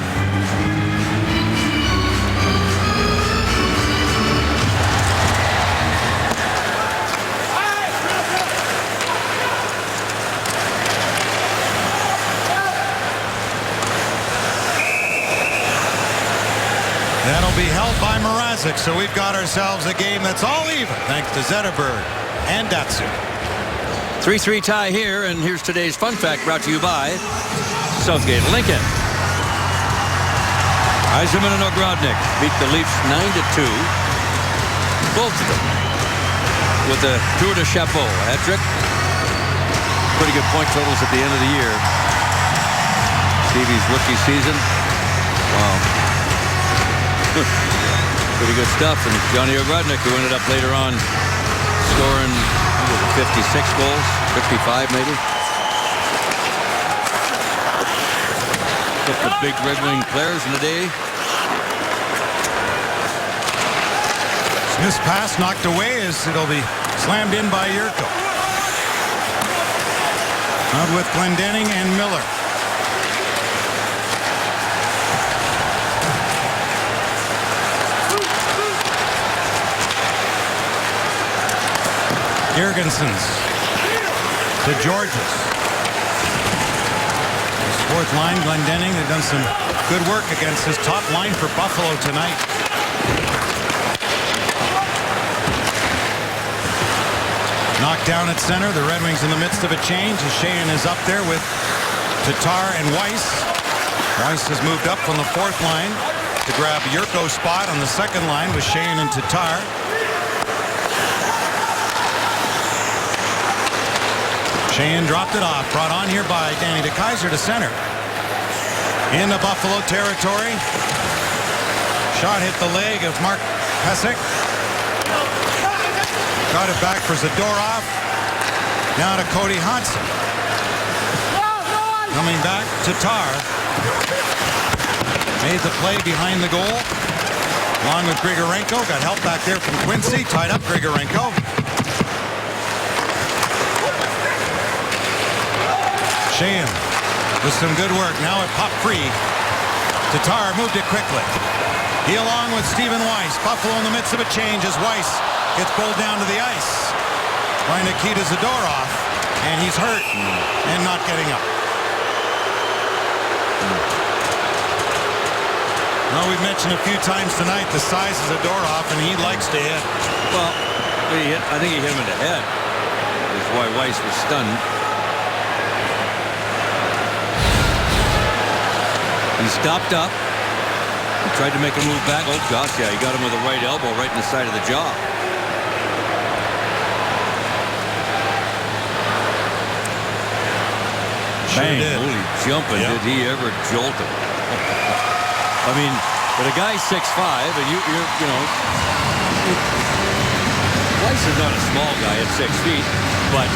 Speaker 1: That'll be held by Mrazek, so we've got ourselves a game that's all even, thanks to Zetterberg and Datsuk.
Speaker 4: 3-3 tie here, and here's today's fun fact brought to you by Southgate Lincoln. Yzerman and Ogrodnik beat the Leafs 9-2. Both of them with the Tour de Chapeau hat-trick. Pretty good point totals at the end of the year. Stevie's rookie season. Wow. Pretty good stuff. And Johnny Ogrodnik, who ended up later on scoring 56 goals, 55 maybe. Took the big Red Wing players in the day.
Speaker 1: Smith's pass knocked away as it'll be slammed in by Yurko. Out with Glendening and Miller. Jurgensen's to Georges. His 4th line, Glendening, had done some good work against his top line for Buffalo tonight. Knocked down at center. The Red Wings in the midst of a change as Sheahan is up there with Tatar and Weiss. Weiss has moved up from the 4th line to grab Yurko's spot on the 2nd line with Sheahan and Tatar. Sheahan dropped it off, brought on here by Danny DeKeyser to center. Into Buffalo territory. Shot hit the leg of Mark Pysyk. Got it back for Zadorov. Now to Cody Hodgson. Coming back, Tatar. Made the play behind the goal. Along with Grigorenko. Got help back there from Quincy. Tied up Grigorenko. Sheahan with some good work. Now it popped free. Tatar moved it quickly. He along with Stephen Weiss. Buffalo in the midst of a change as Weiss gets pulled down to the ice. Trying to key to Zadorov. And he's hurt and not getting up. Well, we've mentioned a few times tonight the size of Zadorov, and he likes to hit.
Speaker 4: Well, I think he hit him in the head. That's why Weiss was stunned. He stopped up. He tried to make a move back. Oh, gosh, yeah. He got him with a right elbow right in the side of the jaw. Bang.
Speaker 1: Sure did.
Speaker 4: Holy jumping.
Speaker 1: Yep.
Speaker 4: Did he ever jolt him. I mean, but a guy's 6'5", and you know, Weiss is not a small guy at 6 feet, but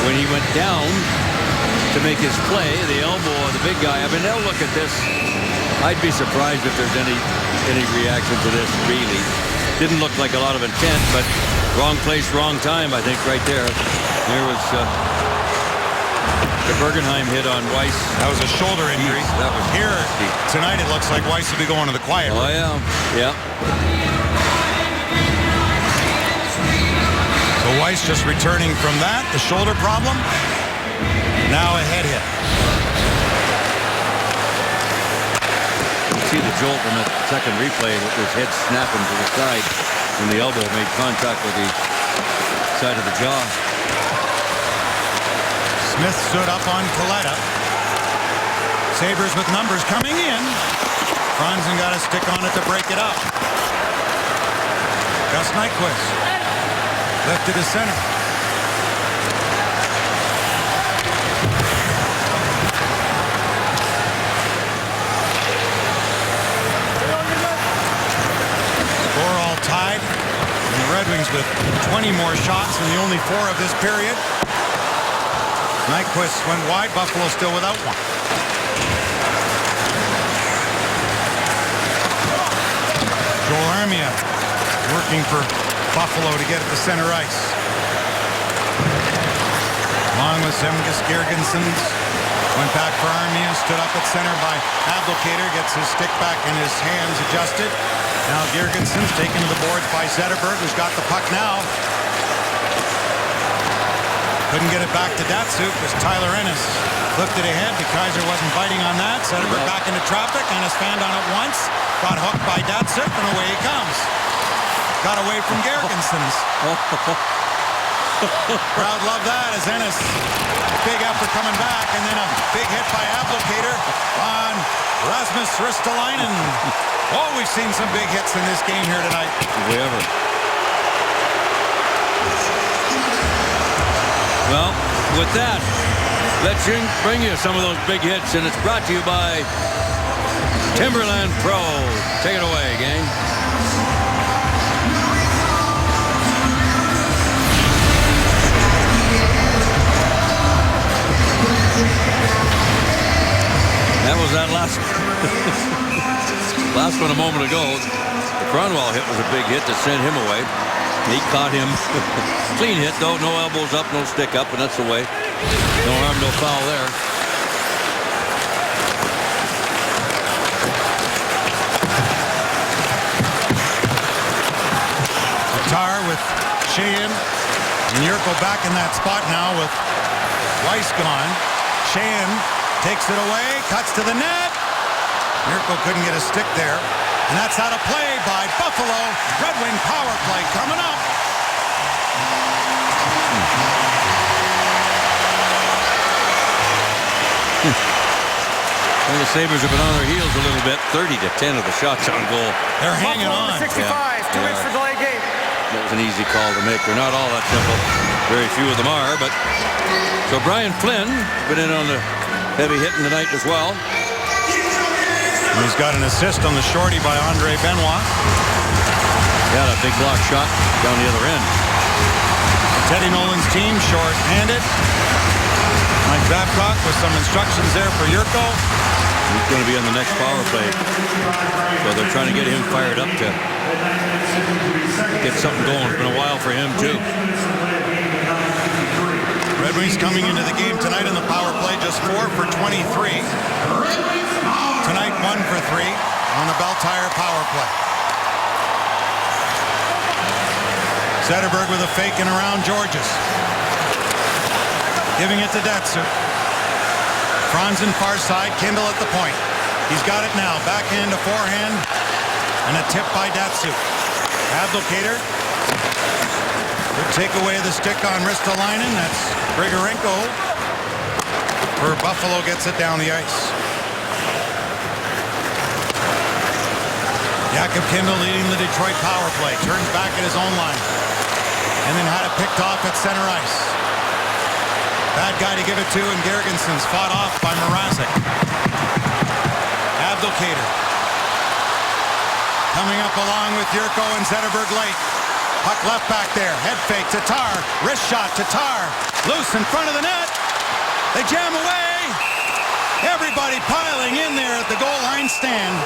Speaker 4: when he went down to make his play, the elbow of the big guy, I mean, they'll look at this. I'd be surprised if there's any reaction to this, really. Didn't look like a lot of intent, but wrong place, wrong time, I think, right there. There was the Bergenheim hit on Weiss.
Speaker 1: That was a shoulder injury.
Speaker 4: That was
Speaker 1: Here
Speaker 4: nasty.
Speaker 1: tonight, it looks like Weiss will be going to the quiet room.
Speaker 4: Oh, yeah. Yeah.
Speaker 1: So Weiss just returning from that, the shoulder problem. Now a head hit.
Speaker 4: You see the jolt in the second replay with his head snapping to the side when the elbow made contact with the side of the jaw.
Speaker 1: Smith stood up on Coletta. Sabres with numbers coming in. Franzen got a stick on it to break it up. Gus Nyquist lifted to center. Score all tied. And the Red Wings with 20 more shots in the only 4 of this period. Nyquist went wide. Buffalo still without one. Joel Armia working for Buffalo to get it to center ice. Along with Zemgus Girgensons. Went back for Armia. Stood up at center by Abdelkader. Gets his stick back and his hands adjusted. Now Girgensons taken to the boards by Zetterberg, who's got the puck now. Couldn't get it back to Datsyuk as Tyler Ennis flipped it ahead. De Kaiser wasn't biting on that. Zetterberg back into traffic. Ennis fanned on it once. Got hooked by Datsyuk, and away he comes. Got away from Girgensons. Crowd loved that as Ennis. Big effort coming back, and then a big hit by Abdelkader on Rasmus Ristolainen. Oh, we've seen some big hits in this game here tonight.
Speaker 4: If we ever. Well, with that, let's bring you some of those big hits, and it's brought to you by Timberland Pro. Take it away, gang. That was that last last one a moment ago. The Cronwall hit was a big hit that sent him away. He caught him. Clean hit, though. No elbows up, no stick up, and that's the way. No harm, no foul there.
Speaker 1: Tatar with Sheehan. And Yurko back in that spot now with Weiss gone. Sheehan takes it away, cuts to the net. Yurko couldn't get a stick there. And that's out of play by Buffalo. Red Wing power play coming up.
Speaker 4: And the Sabres have been on their heels a little bit. 30-10 of the shots on goal.
Speaker 1: They're hanging
Speaker 5: Buffalo
Speaker 1: on.
Speaker 5: 65,
Speaker 4: Yeah.
Speaker 5: 2 minutes for delay game.
Speaker 4: That was an easy call to make. They're not all that simple. Very few of them are, but so Brian Flynn been in on the heavy hitting tonight as well.
Speaker 1: And he's got an assist on the shorty by Andre Benoit.
Speaker 4: Got a big block shot down the other end.
Speaker 1: Teddy Nolan's team short-handed. Mike Babcock with some instructions there for Yurko.
Speaker 4: He's going to be on the next power play. So they're trying to get him fired up to get something going. It's been a while for him, too.
Speaker 1: Red Wings coming into the game tonight in the power play, just 4 for 23. Tonight, 1 for 3 on the Bell Tire power play. Zetterberg with a fake and around Georges. Giving it to Datsyuk. Franzen far side, Kindle at the point. He's got it now. Backhand to forehand. And a tip by Datsyuk. Abdelkader Good take away the stick on Ristolainen. That's Grigorenko. For Buffalo gets it down the ice. Jakob Kindl leading the Detroit power play. Turns back at his own line. And then had it picked off at center ice. Bad guy to give it to, and Gergenson's fought off by Mrazek. Abdelkader. Coming up along with Yurko and Zetterberg late. Puck left back there. Head fake. Tatar. Wrist shot. Tatar. Loose in front of the net. They jam away. Everybody piling in there at the goal line stand.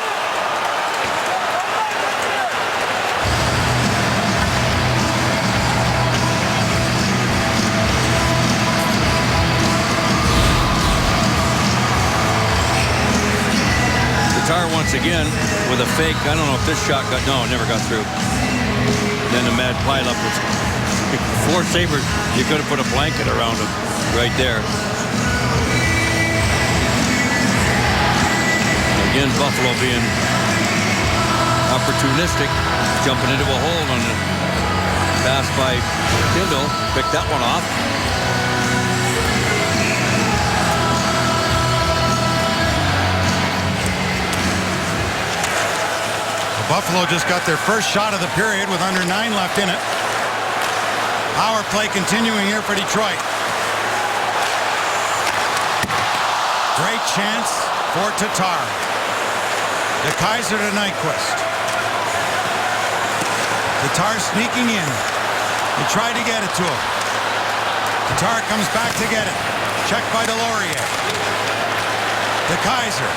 Speaker 4: Tatar once again with a fake. I don't know if this shot got, no, it never got through. Then the mad pileup was 4 Sabres. You could have put a blanket around him right there. Again, Buffalo being opportunistic, jumping into a hole on the pass by Kindl. Picked that one off.
Speaker 1: Buffalo just got their first shot of the period with under 9 left in it. Power play continuing here for Detroit. Great chance for Tatar. De Kaiser to Nyquist. Tatar sneaking in. They tried to get it to him. Tatar comes back to get it. Checked by Delorier. De Kaiser.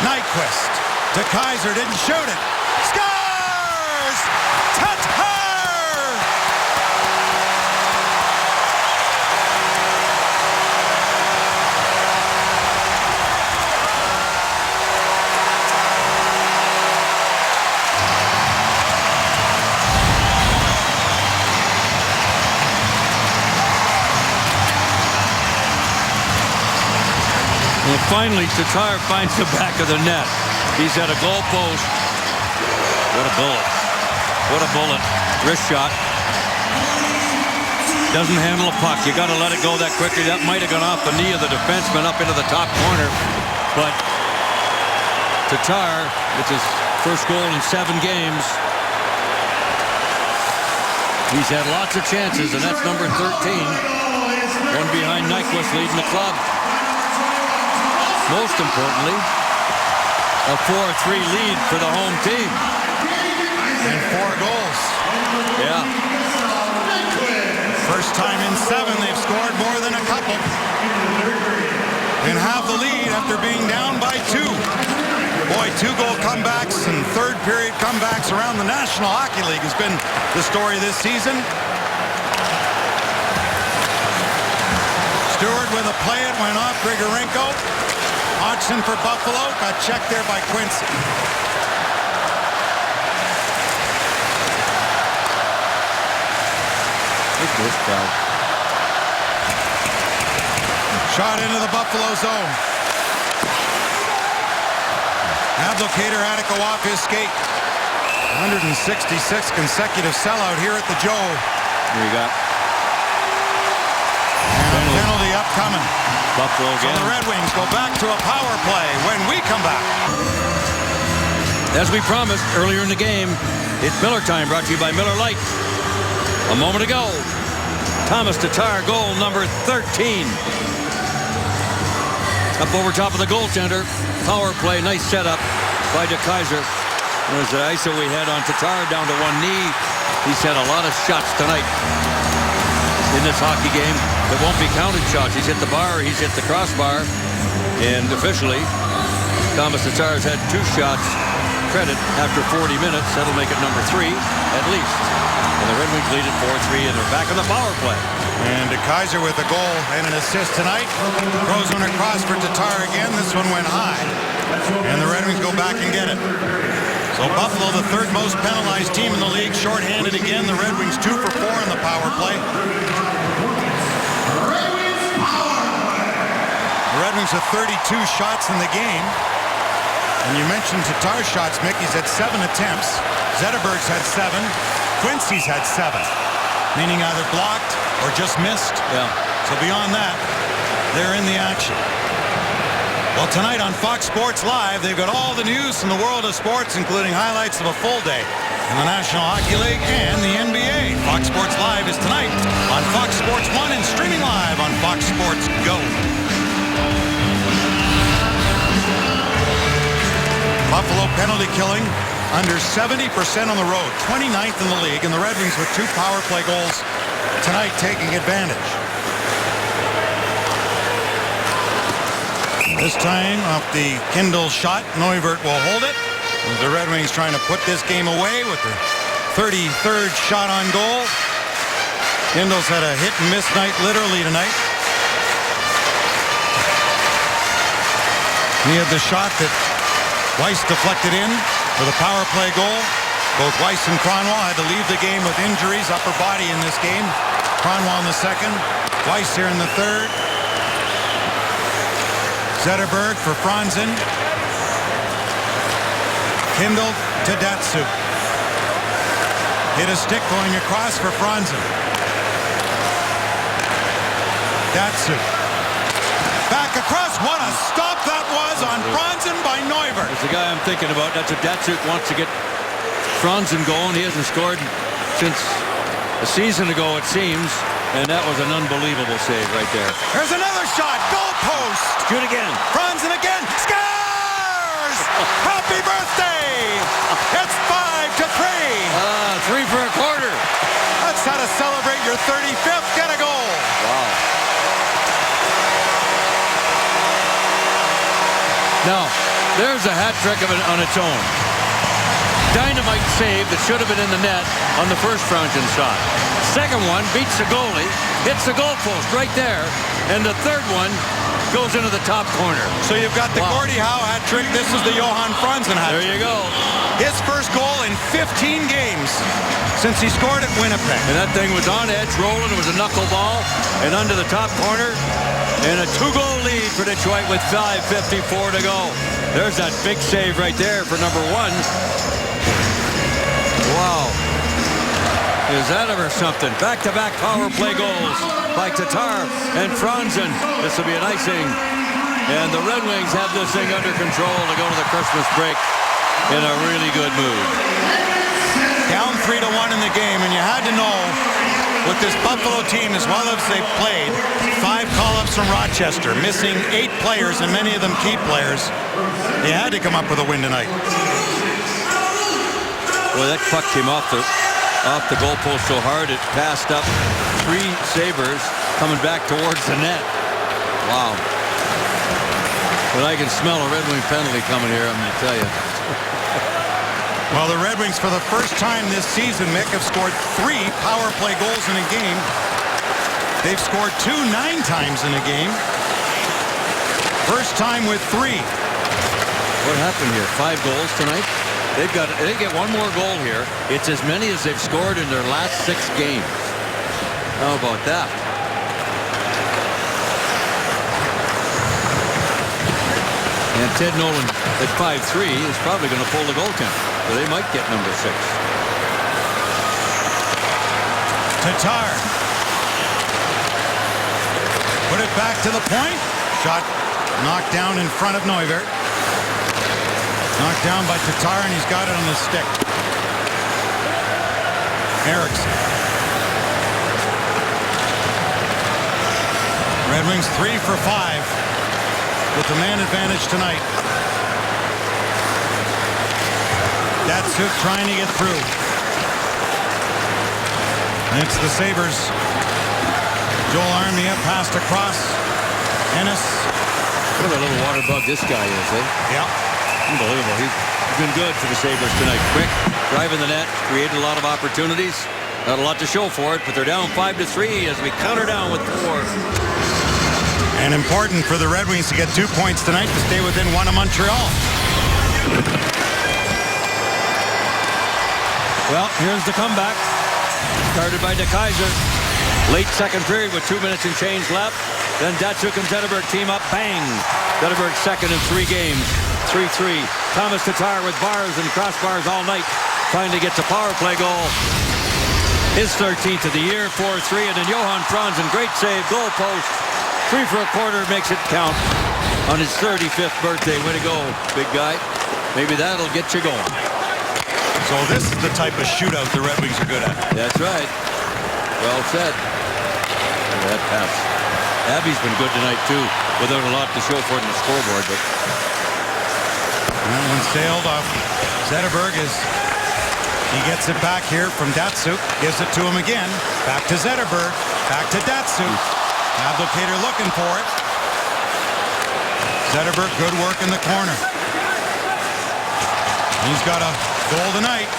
Speaker 1: Nyquist. De Kaiser didn't shoot it. Scores! Tatar!
Speaker 4: Well, finally, Tatar finds the back of the net. He's at a goal post. What a bullet. What a bullet. Wrist shot. Doesn't handle a puck. You got to let it go that quickly. That might have gone off the knee of the defenseman up into the top corner. But Tatar, it's his first goal in 7 games. He's had lots of chances, and that's number 13. One behind Nyquist leading the club. Most importantly, a 4-3 lead for the home team.
Speaker 1: And 4 goals.
Speaker 4: Yeah.
Speaker 1: First time in 7 they've scored more than a couple. And have the lead after being down by 2. Boy, 2-goal comebacks and third-period comebacks around the National Hockey League has been the story this season. Stewart with a play. It went off Grigorenko. Hodgson for Buffalo. Got checked there by Quincy.
Speaker 4: Look at this crowd.
Speaker 1: Shot into the Buffalo zone. Abdelkader had to go off his skate. 166 consecutive sellout here at the Joe.
Speaker 4: Here you got.
Speaker 1: And a penalty upcoming.
Speaker 4: Buffalo
Speaker 1: So
Speaker 4: again.
Speaker 1: the Red Wings go back to a power play when we come back.
Speaker 4: As we promised earlier in the game, it's Miller time, brought to you by Miller Lite. A moment ago, Thomas Tatar, goal number 13. Up over top of the goaltender. Power play, nice setup by De Kaiser. There's the ISO we had on Tatar down to 1 knee. He's had a lot of shots tonight in this hockey game that won't be counted shots. He's hit the bar, he's hit the crossbar. And officially, Thomas Tatar has had 2 shots credit after 40 minutes. That'll make it number 3 at least. And the Red Wings lead at 4-3, and they're back on the power play.
Speaker 1: And De Kaiser with a goal and an assist tonight. Throws one across for Tatar again. This one went high. And the Red Wings go back and get it. So Buffalo, the 3rd most penalized team in the league, shorthanded again. The Red Wings 2 for 4 in the power play. The Red Wings have 32 shots in the game. And you mentioned Tatar's shots, Mick. He's had 7 attempts. Zetterberg's had 7. Quincy's had 7. meaning either blocked or just missed.
Speaker 4: Yeah.
Speaker 1: So beyond that, they're in the action. Well, tonight on Fox Sports Live, they've got all the news from the world of sports, including highlights of a full day in the National Hockey League and the NBA. Fox Sports Live is tonight on Fox Sports 1 and streaming live on Fox Sports Go. Buffalo penalty killing under 70% on the road, 29th in the league, and the Red Wings with 2 power play goals tonight taking advantage. This time off the Kindle shot, Neuvirth will hold it. The Red Wings trying to put this game away with the 33rd shot on goal. Kindle's had a hit and miss night literally tonight. He had the shot that Weiss deflected in for the power play goal. Both Weiss and Kronwall had to leave the game with injuries, upper body in this game. Kronwall in the second, Weiss here in the third. Zetterberg for Franzen. Kindle to Datsuk. Hit a stick going across for Franzen. Datsuk. Back across. What a stop that was on Franzen by Neuvirth.
Speaker 4: That's the guy I'm thinking about. That's what Datsuk wants to get Franzen going. He hasn't scored since a season ago, it seems. And that was an unbelievable save right there.
Speaker 1: There's another shot. Goal post.
Speaker 4: Shoot again.
Speaker 1: Franzen again. Scores! Happy birthday! It's 5-3.
Speaker 4: 3 for a quarter.
Speaker 1: That's how to celebrate your 35th. Get a goal.
Speaker 4: Wow. Now, there's a hat trick of it on its own. Dynamite save that should have been in the net on the first Franzen shot. Second one beats the goalie, hits the goalpost right there, and the third one goes into the top corner.
Speaker 1: So you've got the Gordie Howe hat trick. This is the Johan Franzen hat trick.
Speaker 4: There you go.
Speaker 1: His first goal in 15 games since he scored at Winnipeg.
Speaker 4: And that thing was on edge, rolling. It was a knuckleball, and under the top corner, and a 2-goal lead for Detroit with 5:54 to go. There's that big save right there for number 1. Wow. Is that ever something? Back-to-back power play goals by Tatar and Franzen. This will be an icing. And the Red Wings have this thing under control to go to the Christmas break in a really good mood.
Speaker 1: Down 3-1 in the game, and you had to know with this Buffalo team, as well as they've played, 5 call-ups from Rochester, missing 8 players, and many of them key players. They had to come up with a win tonight.
Speaker 4: Well, that puck came off the goalpost so hard it passed up 3 Sabres coming back towards the net. Wow. But I can smell a Red Wing penalty coming here, I'm going to tell you.
Speaker 1: Well, the Red Wings, for the first time this season, Mick, have scored 3 power play goals in a game. They've scored 2 9 times in a game. First time with 3.
Speaker 4: What happened here? 5 goals tonight? They get 1 more goal here. It's as many as they've scored in their last 6 games. How about that? And Ted Nolan at 5'3" is probably going to pull the goaltender. So they might get number 6.
Speaker 1: Tatar. Put it back to the point. Shot knocked down in front of Neuvirth. Knocked down by Tatar, and he's got it on the stick. Eriksson. Red Wings 3 for 5 with the man advantage tonight. Datsuk trying to get through. And it's the Sabres. Joel Armia passed across. Ennis.
Speaker 4: What a little water bug this guy is, eh?
Speaker 1: Yeah.
Speaker 4: Unbelievable. He's been good for the Sabres tonight. Quick, driving the net, created a lot of opportunities. Not a lot to show for it, but they're down 5-3 as we counter down with 4.
Speaker 1: And important for the Red Wings to get 2 points tonight to stay within 1 of Montreal.
Speaker 4: Well, here's the comeback. Started by DeKaiser. Late second period with 2 minutes and change left. Then Datsuk and Zetterberg team up. Bang! Zetterberg second in 3 games. 3-3. Thomas Tatar with bars and crossbars all night, trying to get to power play goal. His 13th of the year, 4-3, and then Johan Franzen, great save, goal post. 3 for a quarter, makes it count on his 35th birthday. Way to go, big guy. Maybe that'll get you going.
Speaker 1: So this is the type of shootout the Red Wings are good at.
Speaker 4: That's right. Well said. That pass. Abby's been good tonight, too, without a lot to show for it in the scoreboard. But
Speaker 1: that one sailed off Zetterberg as he gets it back here from Datsuk. Gives it to him again. Back to Zetterberg. Back to Datsuk. Abdelkader looking for it. Zetterberg, good work in the corner. He's got a goal tonight.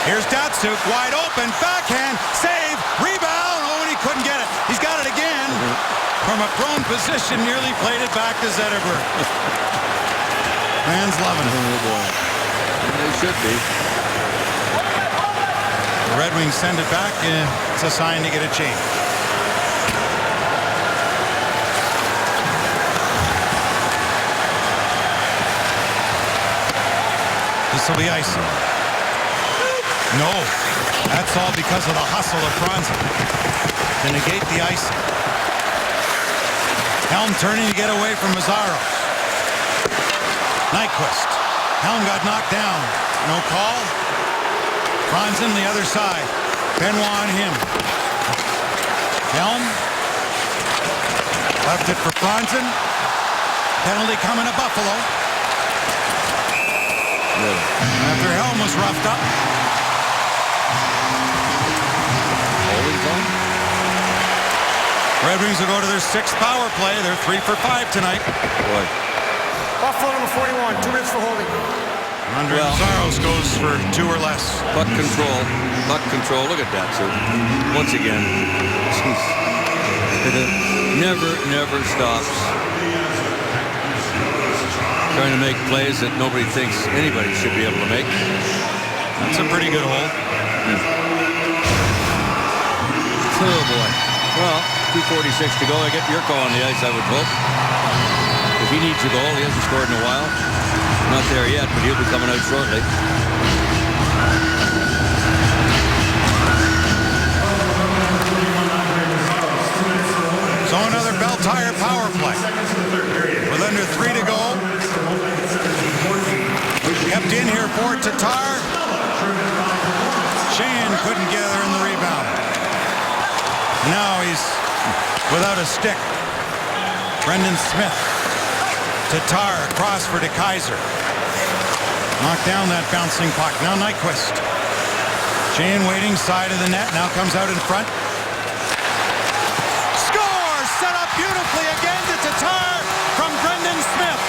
Speaker 1: Here's Datsuk, wide open, backhand, save, rebound. Oh, and he couldn't get it. He's got it again. From a prone position, nearly played it back to Zetterberg. Fans loving it.
Speaker 4: oh boy, they should be.
Speaker 1: The Red Wings send it back. It's a sign to get a change. This will be icing. No, that's all because of the hustle of Franzen to negate the icing. Helm turning to get away from Mazzaro. Nyquist. Helm got knocked down. No call. Franzen the other side. Benoit on him. Helm. Left it for Franzen. Penalty coming to Buffalo. After Helm was roughed up. Red Wings will go to their 6th power play. They're 3 for 5 tonight.
Speaker 4: Boy.
Speaker 5: Buffalo number 41, 2 minutes for holding.
Speaker 1: Andre Mazaros goes for 2 or less.
Speaker 4: Puck control. Puck control. Look at that, sir. Once again. It never stops. Trying to make plays that nobody thinks anybody should be able to make.
Speaker 1: That's a pretty good hole.
Speaker 4: Oh, boy. Well, 2:46 to go. I get Yurko on the ice, I would hope. If he needs a goal, he hasn't scored in a while. Not there yet, but he'll be coming out shortly.
Speaker 1: So another Bell Tire power play. With under 3 to go. Kept in here for Tatar. Sheahan couldn't gather in the rebound. Now he's without a stick. Brendan Smith. Tatar across for DeKaiser. Knocked down that bouncing puck. Now Nyquist. Sheahan waiting side of the net. Now comes out in front. Score! Set up beautifully again to Tatar from Brendan Smith.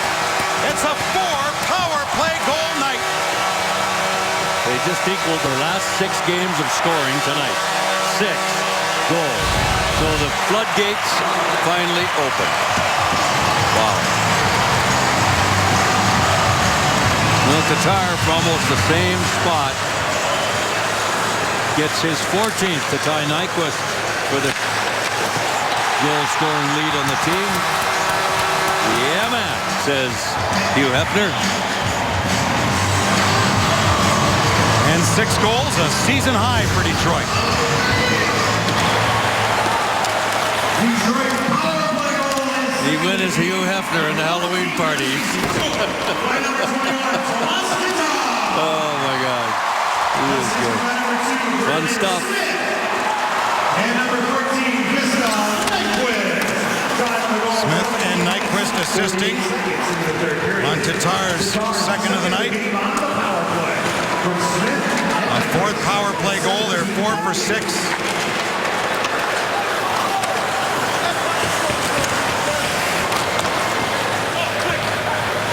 Speaker 1: It's a 4-power play goal night.
Speaker 4: They just equaled their last 6 games of scoring tonight. 6 goals. So the floodgates finally open. Wow. Well, Tatar from almost the same spot gets his 14th to tie Nyquist for the goal-scoring lead on the team. Yeah, man, says Hugh Hefner.
Speaker 1: And 6 goals, a season high for Detroit.
Speaker 4: He went as Hugh Hefner in the Halloween parties. Oh, my God. He is good. Fun stuff.
Speaker 1: Smith and Nyquist assisting on Tatar's 2nd of the night. A 4th power play goal. They're 4 for 6.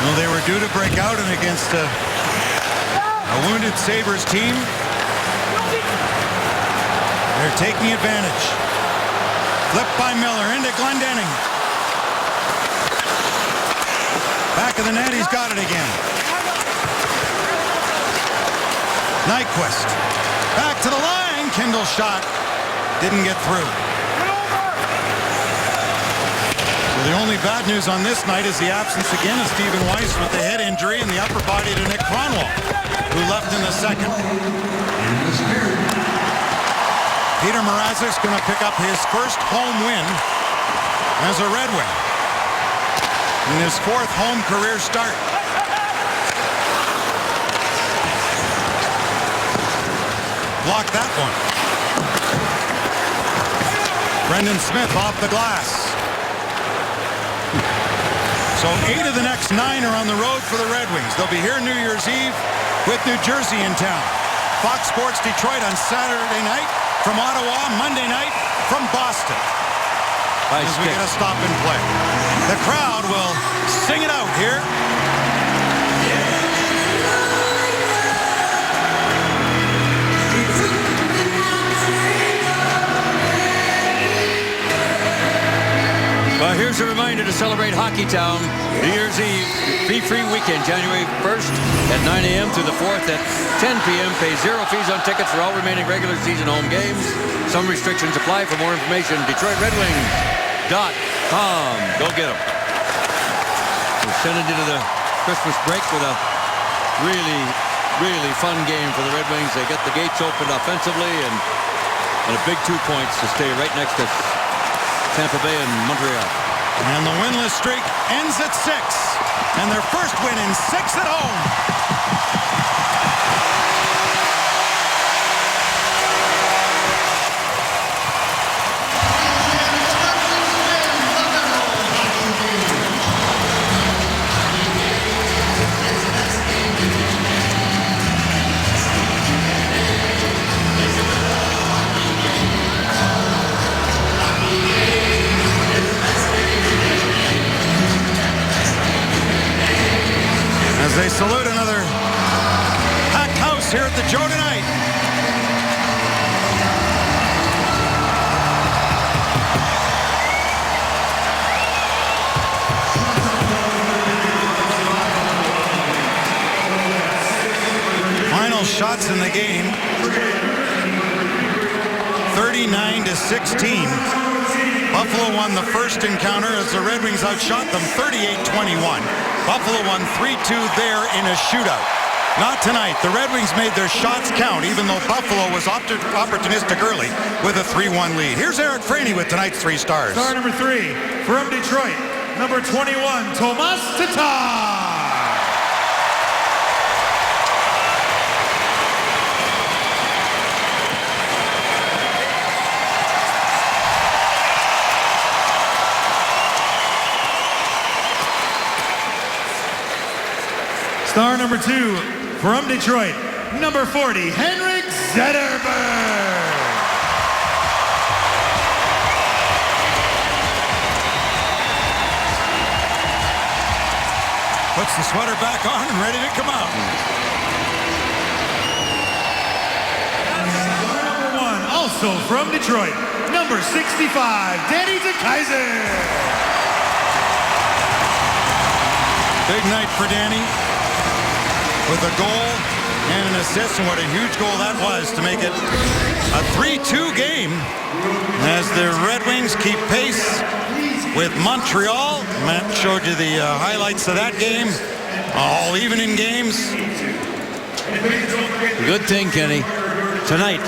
Speaker 1: Well, they were due to break out and against a wounded Sabres team. They're taking advantage. Flipped by Miller into Glendening. Back of the net, he's got it again. Nyquist. Back to the line. Kindle shot. Didn't get through. So the only bad news on this night is the absence again of Stephen Weiss with the head injury and the upper body to Nick Kronwall, who left in the 2nd. Peter Mrazek's going to pick up his first home win as a Red Wing in his 4th home career start. Blocked that one. Brendan Smith off the glass. So 8 of the next 9 are on the road for the Red Wings. They'll be here New Year's Eve with New Jersey in town. Fox Sports Detroit on Saturday night from Ottawa, Monday night from Boston. As we get a stop and play. The crowd will sing it out here.
Speaker 4: Well, here's a reminder to celebrate Hockeytown New Year's Eve fee-free weekend, January 1st at 9 a.m. through the 4th at 10 p.m. Pay 0 fees on tickets for all remaining regular season home games. Some restrictions apply. For more information, DetroitRedWings.com. Go get them. We're sending into the Christmas break with a really, really fun game for the Red Wings. They get the gates opened offensively and a big 2 points to stay right next to Tampa Bay and Montreal.
Speaker 1: And the winless streak ends at 6. And their first win in 6 at home. As they salute another packed house here at the Joe tonight. Final shots in the game, 39-16. Buffalo won the first encounter as the Red Wings outshot them 38-21. Buffalo won 3-2 there in a shootout. Not tonight. The Red Wings made their shots count, even though Buffalo was opportunistic early with a 3-1 lead. Here's Eric Franey with tonight's 3 stars.
Speaker 7: Star number 3 from Detroit, number 21, Tomas Tatar. Star number 2 from Detroit, number 40, Henrik Zetterberg.
Speaker 1: Puts the sweater back on and ready to come out.
Speaker 7: Star number 1, also from Detroit, number 65, Danny DeKeyser.
Speaker 1: Big night for Danny with a goal and an assist, and what a huge goal that was to make it a 3-2 game as the Red Wings keep pace with Montreal. Matt showed you the highlights of that game, all even in games.
Speaker 4: Good thing, Kenny. Tonight,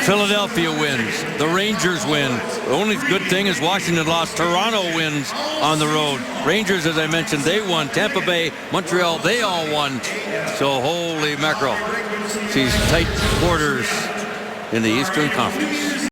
Speaker 4: Philadelphia wins. The Rangers win. The only good thing is Washington lost. Toronto wins on the road. Rangers, as I mentioned, they won. Tampa Bay, Montreal, they all won. So holy mackerel. These tight quarters in the Eastern Conference.